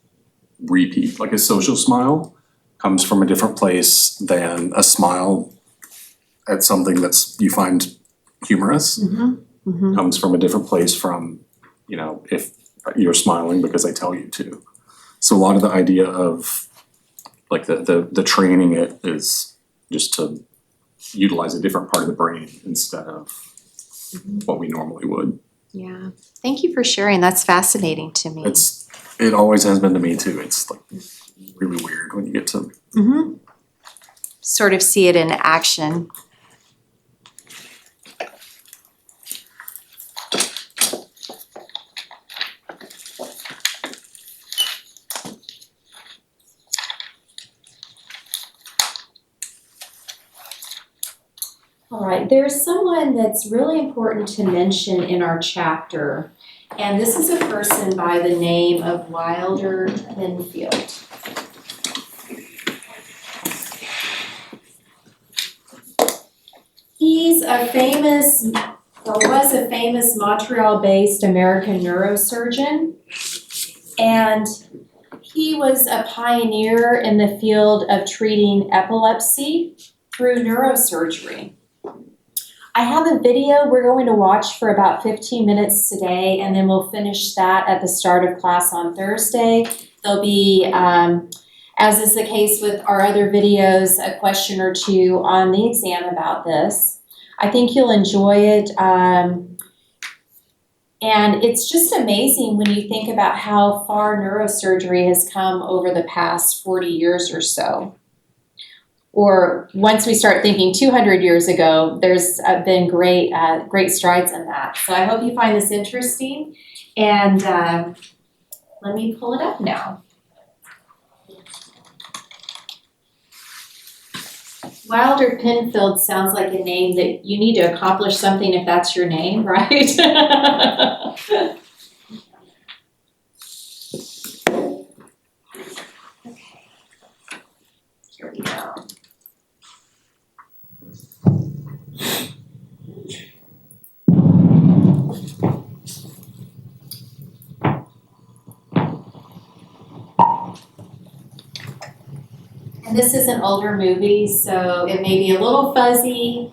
repeat, like a social smile comes from a different place than a smile at something that's you find humorous. Comes from a different place from, if you're smiling because I tell you to. So a lot of the idea of like the training it is just to utilize a different part of the brain instead of what we normally would. Yeah. Thank you for sharing. That's fascinating to me. It always has been to me too. It's like really weird when you get to sort of see it in action. All right, there's someone that's really important to mention in our chapter, and this is a person by the name of Wilder Penfield. He's a famous, or was a famous Montreal-based American neurosurgeon, and he was a pioneer in the field of treating epilepsy through neurosurgery. I have a video we're going to watch for about 15 minutes today, and then we'll finish that at the start of class on Thursday. There'll be, as is the case with our other videos, a question or two on the exam about this. I think you'll enjoy it. And it's just amazing when you think about how far neurosurgery has come over the past 40 years or so. Or once we start thinking 200 years ago, there's been great strides in that. So I hope you find this interesting. And let me pull it up now. Wilder Penfield sounds like a name that you need to accomplish something if that's your name, right? Okay. Here we go. And this is an older movie, so it may be a little fuzzy.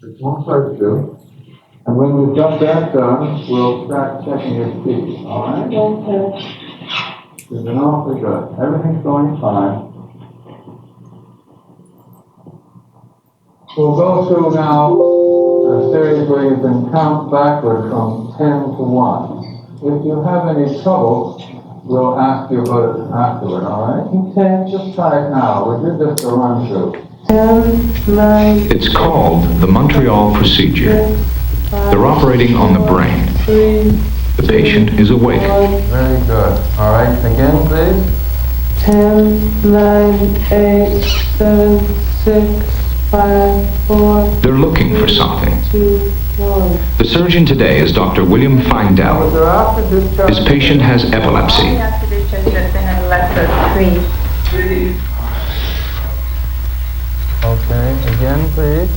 It's one place to. And when we've got that done, we'll start checking your speech, all right? Okay. You've been awfully good. Everything's going fine. We'll go through now a series where you can count backward from 10 to 1. If you have any trouble, we'll ask you about it afterward, all right? Okay, just try it now. We'll do just a run through. 10, 9. It's called the Montreal procedure. They're operating on the brain. The patient is awake. Very good. All right, again, please. 10, 9, 8, 7, 6, 5, 4. They're looking for something. 2, 1. The surgeon today is Dr. William Feindel. His patient has epilepsy. Okay, again, please.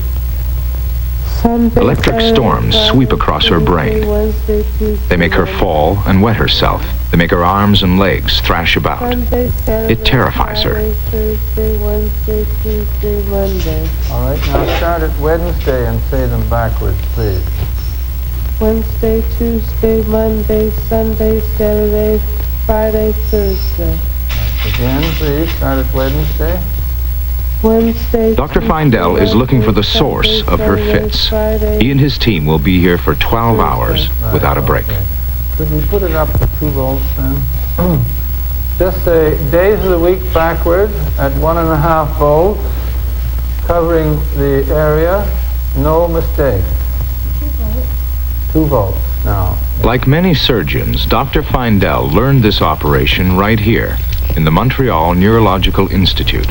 Electric storms sweep across her brain. They make her fall and wet herself. They make her arms and legs thrash about. It terrifies her. Wednesday, Tuesday, Monday. All right, now start at Wednesday and say them backwards, please. Wednesday, Tuesday, Monday, Sunday, Saturday, Friday, Thursday. Again, please, start at Wednesday. Wednesday. Dr. Feindel is looking for the source of her fits. He and his team will be here for 12 hours without a break. Okay. Could we put it up to 2 volts then? Just say days of the week backward at 1.5 volts, covering the area, no mistake. 2 volts now. Like many surgeons, Dr. Feindel learned this operation right here in the Montreal Neurological Institute.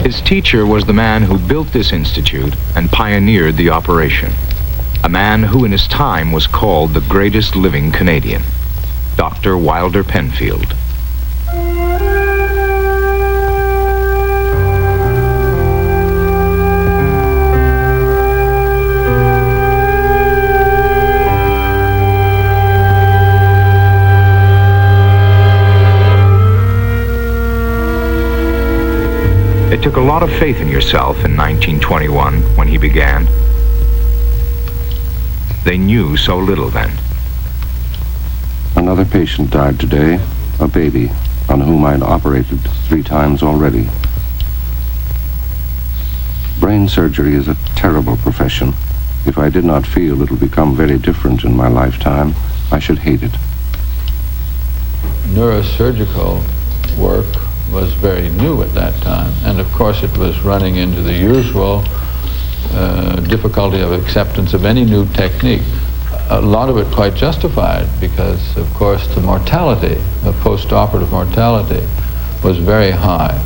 His teacher was the man who built this institute and pioneered the operation. A man who in his time was called the greatest living Canadian, Dr. Wilder Penfield. It took a lot of faith in yourself in 1921 when he began. They knew so little then. Another patient died today, a baby, on whom I'd operated 3 times already. Brain surgery is a terrible profession. If I did not feel it'll become very different in my lifetime, I should hate it. Neurosurgical work was very new at that time, and of course it was running into the usual difficulty of acceptance of any new technique. A lot of it quite justified because, of course, the mortality, the post-operative mortality, was very high.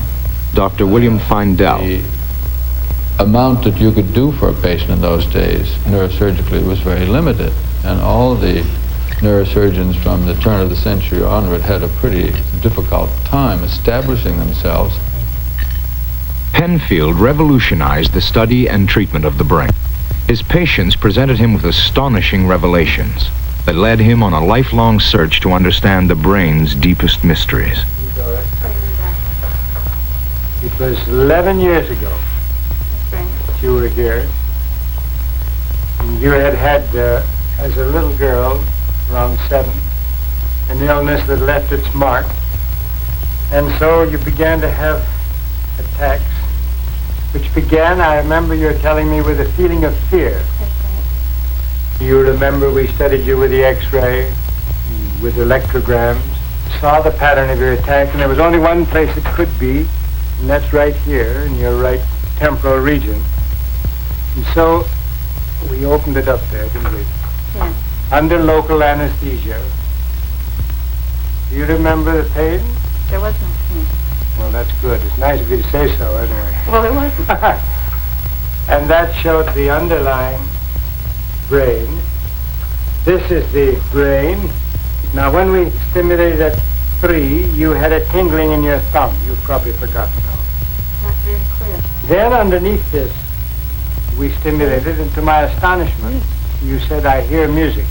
Dr. William Findell. The amount that you could do for a patient in those days, neurosurgically, was very limited. And all the neurosurgeons from the turn of the century onward had a pretty difficult time establishing themselves. Penfield revolutionized the study and treatment of the brain. His patients presented him with astonishing revelations that led him on a lifelong search to understand the brain's deepest mysteries. It was 11 years ago that you were here. And you had as a little girl, around 7, an illness that left its mark. And so you began to have attacks, which began, I remember you telling me, with a feeling of fear. You remember we studied you with the X-ray, with electrograms, saw the pattern of your attack, and there was only one place it could be, and that's right here in your right temporal region. And so we opened it up there, didn't we? Yeah. Under local anesthesia. Do you remember the pain? There was no pain. Well, that's good. It's nice of you to say so, anyway. Well, it wasn't. And that showed the underlying brain. This is the brain. Now, when we stimulated at 3, you had a tingling in your thumb. You've probably forgotten now. Not very clear. Then underneath this, we stimulated, and to my astonishment, you said, I hear music.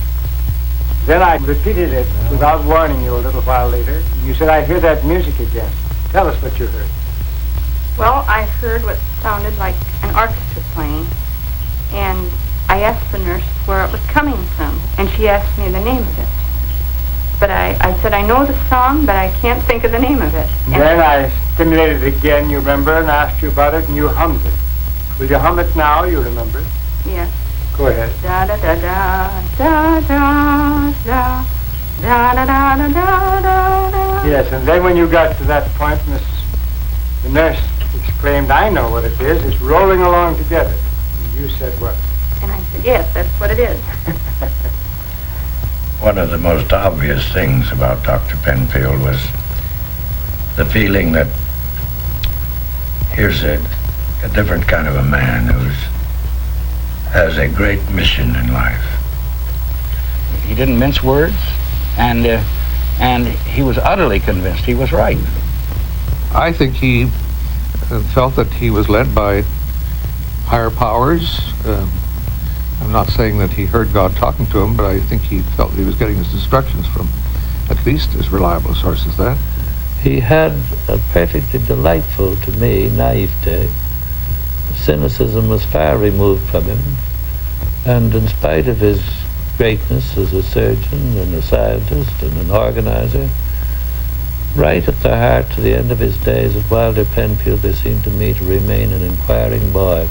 Then I repeated it without warning you a little while later. And you said, I hear that music again. Tell us what you heard. Well, I heard what sounded like an orchestra playing, and I asked the nurse where it was coming from, and she asked me the name of it. But I said, I know the song, but I can't think of the name of it. And then I stimulated it again, you remember, and asked you about it, and you hummed it. Will you hum it now, you remember? Yes. Go ahead. Da da da da da da da da da da da da da. Yes, and then when you got to that point, the nurse exclaimed, I know what it is. It's rolling along together. And you said what? And I said, yes, that's what it is. One of the most obvious things about Dr. Penfield was the feeling that here's a different kind of a man who has a great mission in life. He didn't mince words, and he was utterly convinced he was right. I think he felt that he was led by higher powers. I'm not saying that he heard God talking to him, but I think he felt he was getting his instructions from at least as reliable a source as that. He had a perfectly delightful, to me, naivete. Cynicism was far removed from him, and in spite of his greatness as a surgeon and a scientist and an organizer, right at the heart to the end of his days at Wilder Penfield, there seemed to me to remain an inquiring boy.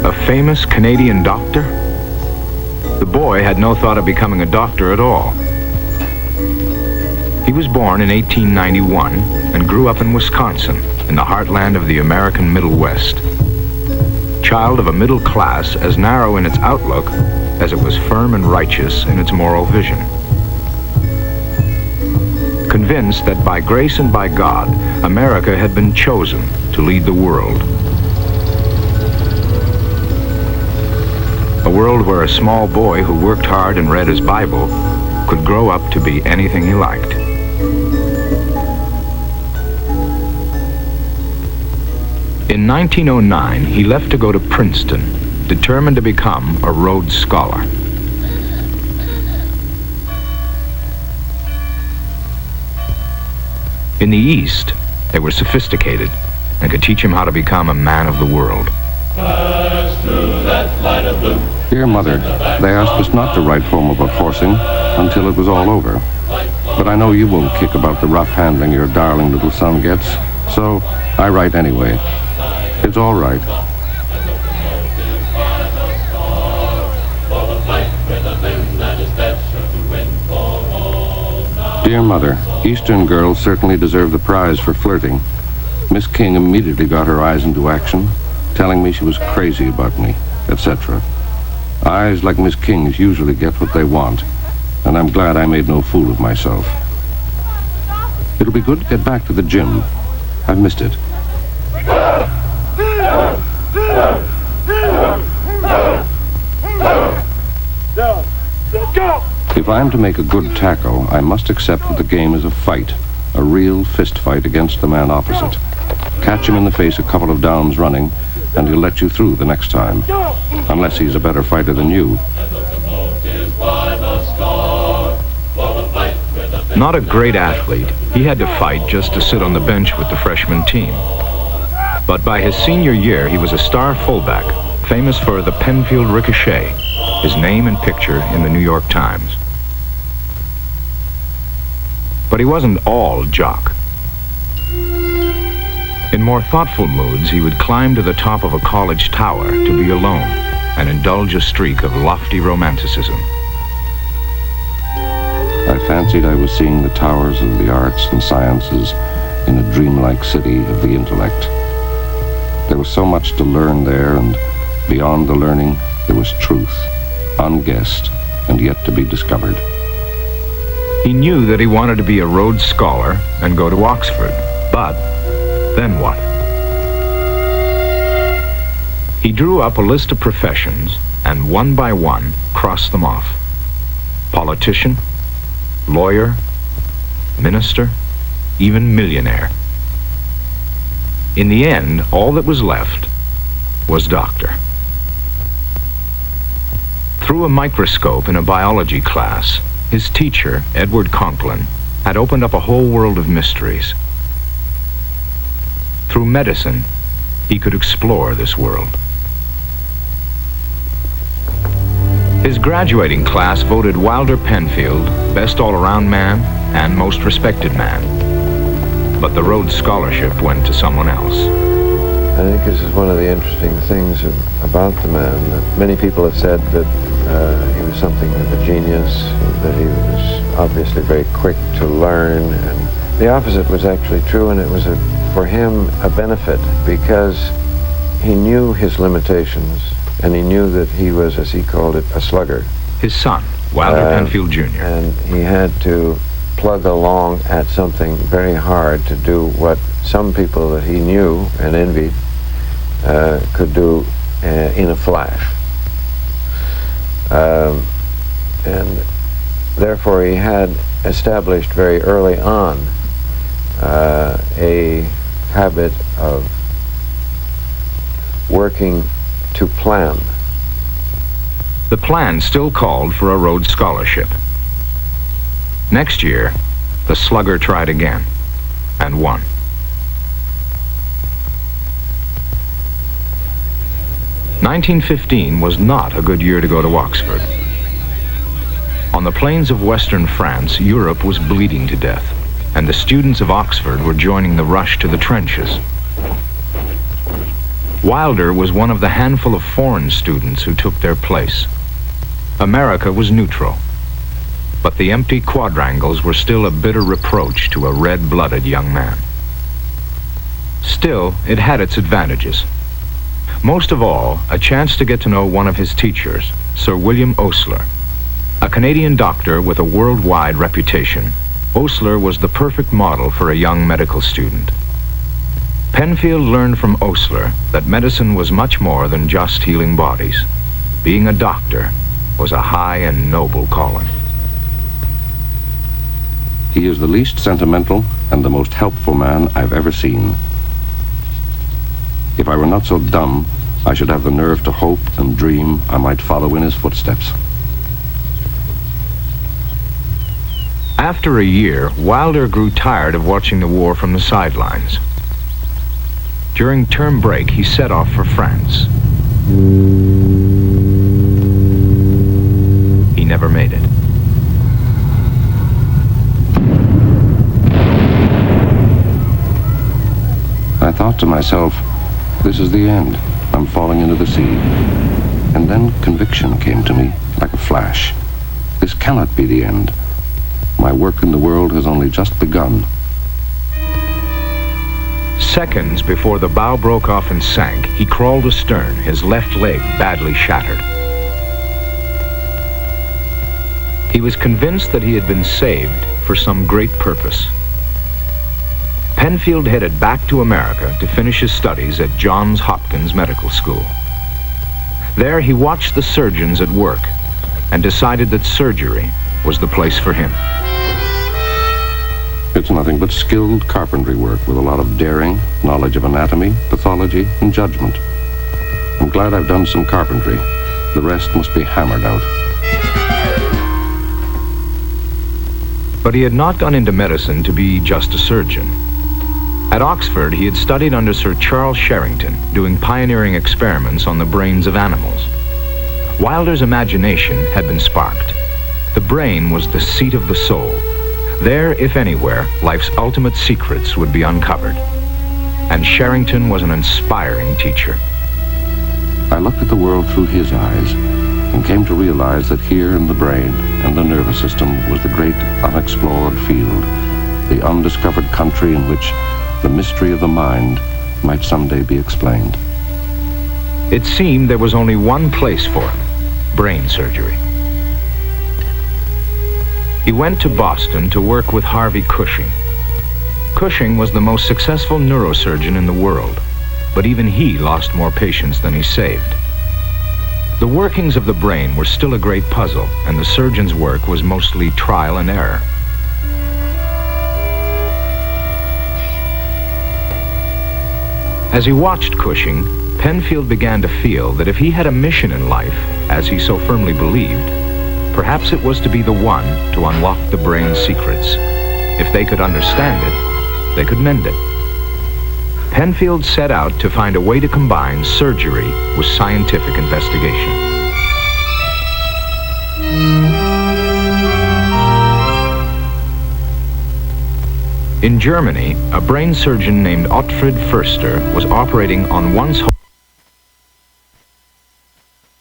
A famous Canadian doctor? The boy had no thought of becoming a doctor at all. He was born in 1891 and grew up in Wisconsin, in the heartland of the American Middle West. Child of a middle class as narrow in its outlook as it was firm and righteous in its moral vision. Convinced that by grace and by God, America had been chosen to lead the world. A world where a small boy who worked hard and read his Bible could grow up to be anything he liked. In 1909, he left to go to Princeton, determined to become a Rhodes Scholar. In the East, they were sophisticated and could teach him how to become a man of the world. Dear Mother, they asked us not to write home about horsing until it was all over. But I know you won't kick about the rough handling your darling little son gets, so I write anyway. It's all right. Dear Mother, Eastern girls certainly deserve the prize for flirting. Miss King immediately got her eyes into action, telling me she was crazy about me, etc. Eyes like Miss King's usually get what they want, and I'm glad I made no fool of myself. It'll be good to get back to the gym. I've missed it. If I am to make a good tackle, I must accept that the game is a fight, a real fist fight against the man opposite. Catch him in the face a couple of downs running, and he'll let you through the next time, unless he's a better fighter than you. Not a great athlete, he had to fight just to sit on the bench with the freshman team. But by his senior year, he was a star fullback, famous for the Penfield Ricochet, his name and picture in the New York Times. But he wasn't all jock. In more thoughtful moods, he would climb to the top of a college tower to be alone and indulge a streak of lofty romanticism. I fancied I was seeing the towers of the arts and sciences in a dreamlike city of the intellect. There was so much to learn there, and beyond the learning, there was truth, unguessed and yet to be discovered. He knew that he wanted to be a Rhodes Scholar and go to Oxford, but then what? He drew up a list of professions and one by one crossed them off. Politician, lawyer, minister, even millionaire. In the end, all that was left was doctor. Through a microscope in a biology class, his teacher, Edward Conklin, had opened up a whole world of mysteries. Through medicine, he could explore this world. His graduating class voted Wilder Penfield best all-around man and most respected man. But the Rhodes Scholarship went to someone else. I think this is one of the interesting things about the man. That many people have said that he was something of a genius, that he was obviously very quick to learn, and the opposite was actually true, and it was for him a benefit because he knew his limitations, and he knew that he was, as he called it, a sluggard. His son, Wilder Penfield Jr. And he had to plug along at something very hard to do what some people that he knew and envied could do in a flash. And therefore he had established very early on a habit of working to plan. The plan still called for a Rhodes Scholarship. Next year, the slugger tried again and won. "1915 was not a good year to go to Oxford. On the plains of western France, Europe was bleeding to death, and the students of Oxford were joining the rush to the trenches. Wilder was one of the handful of foreign students who took their place. America was neutral, but the empty quadrangles were still a bitter reproach to a red-blooded young man. Still, it had its advantages. Most of all, a chance to get to know one of his teachers, Sir William Osler. A Canadian doctor with a worldwide reputation, Osler was the perfect model for a young medical student. Penfield learned from Osler that medicine was much more than just healing bodies. Being a doctor was a high and noble calling. He is the least sentimental and the most helpful man I've ever seen. If I were not so dumb, I should have the nerve to hope and dream I might follow in his footsteps. After a year, Wilder grew tired of watching the war from the sidelines. During term break, he set off for France. He never made it. I thought to myself, this is the end. I'm falling into the sea. And then conviction came to me like a flash. This cannot be the end. My work in the world has only just begun. Seconds before the bow broke off and sank, he crawled astern, his left leg badly shattered. He was convinced that he had been saved for some great purpose. Penfield headed back to America to finish his studies at Johns Hopkins Medical School. There he watched the surgeons at work and decided that surgery was the place for him. It's nothing but skilled carpentry work with a lot of daring, knowledge of anatomy, pathology, and judgment. I'm glad I've done some carpentry. The rest must be hammered out. But he had not gone into medicine to be just a surgeon. At Oxford, he had studied under Sir Charles Sherrington, doing pioneering experiments on the brains of animals. Wilder's imagination had been sparked. The brain was the seat of the soul. There, if anywhere, life's ultimate secrets would be uncovered. And Sherrington was an inspiring teacher. I looked at the world through his eyes and came to realize that here in the brain and the nervous system was the great unexplored field, the undiscovered country in which the mystery of the mind might someday be explained. It seemed there was only one place for him, brain surgery. He went to Boston to work with Harvey Cushing. Cushing was the most successful neurosurgeon in the world, but even he lost more patients than he saved. The workings of the brain were still a great puzzle, and the surgeon's work was mostly trial and error. As he watched Cushing, Penfield began to feel that if he had a mission in life, as he so firmly believed, perhaps it was to be the one to unlock the brain's secrets. If they could understand it, they could mend it. Penfield set out to find a way to combine surgery with scientific investigation. In Germany, a brain surgeon named Ottfried Förster was operating on once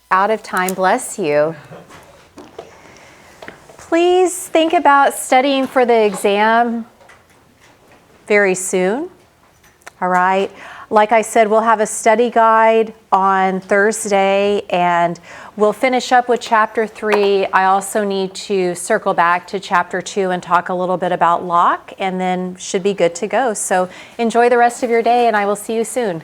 Out of time, bless you. Please think about studying for the exam very soon. All right. Like I said, we'll have a study guide on Thursday and we'll finish up with chapter 3. I also need to circle back to chapter 2 and talk a little bit about Locke and then should be good to go. So enjoy the rest of your day and I will see you soon.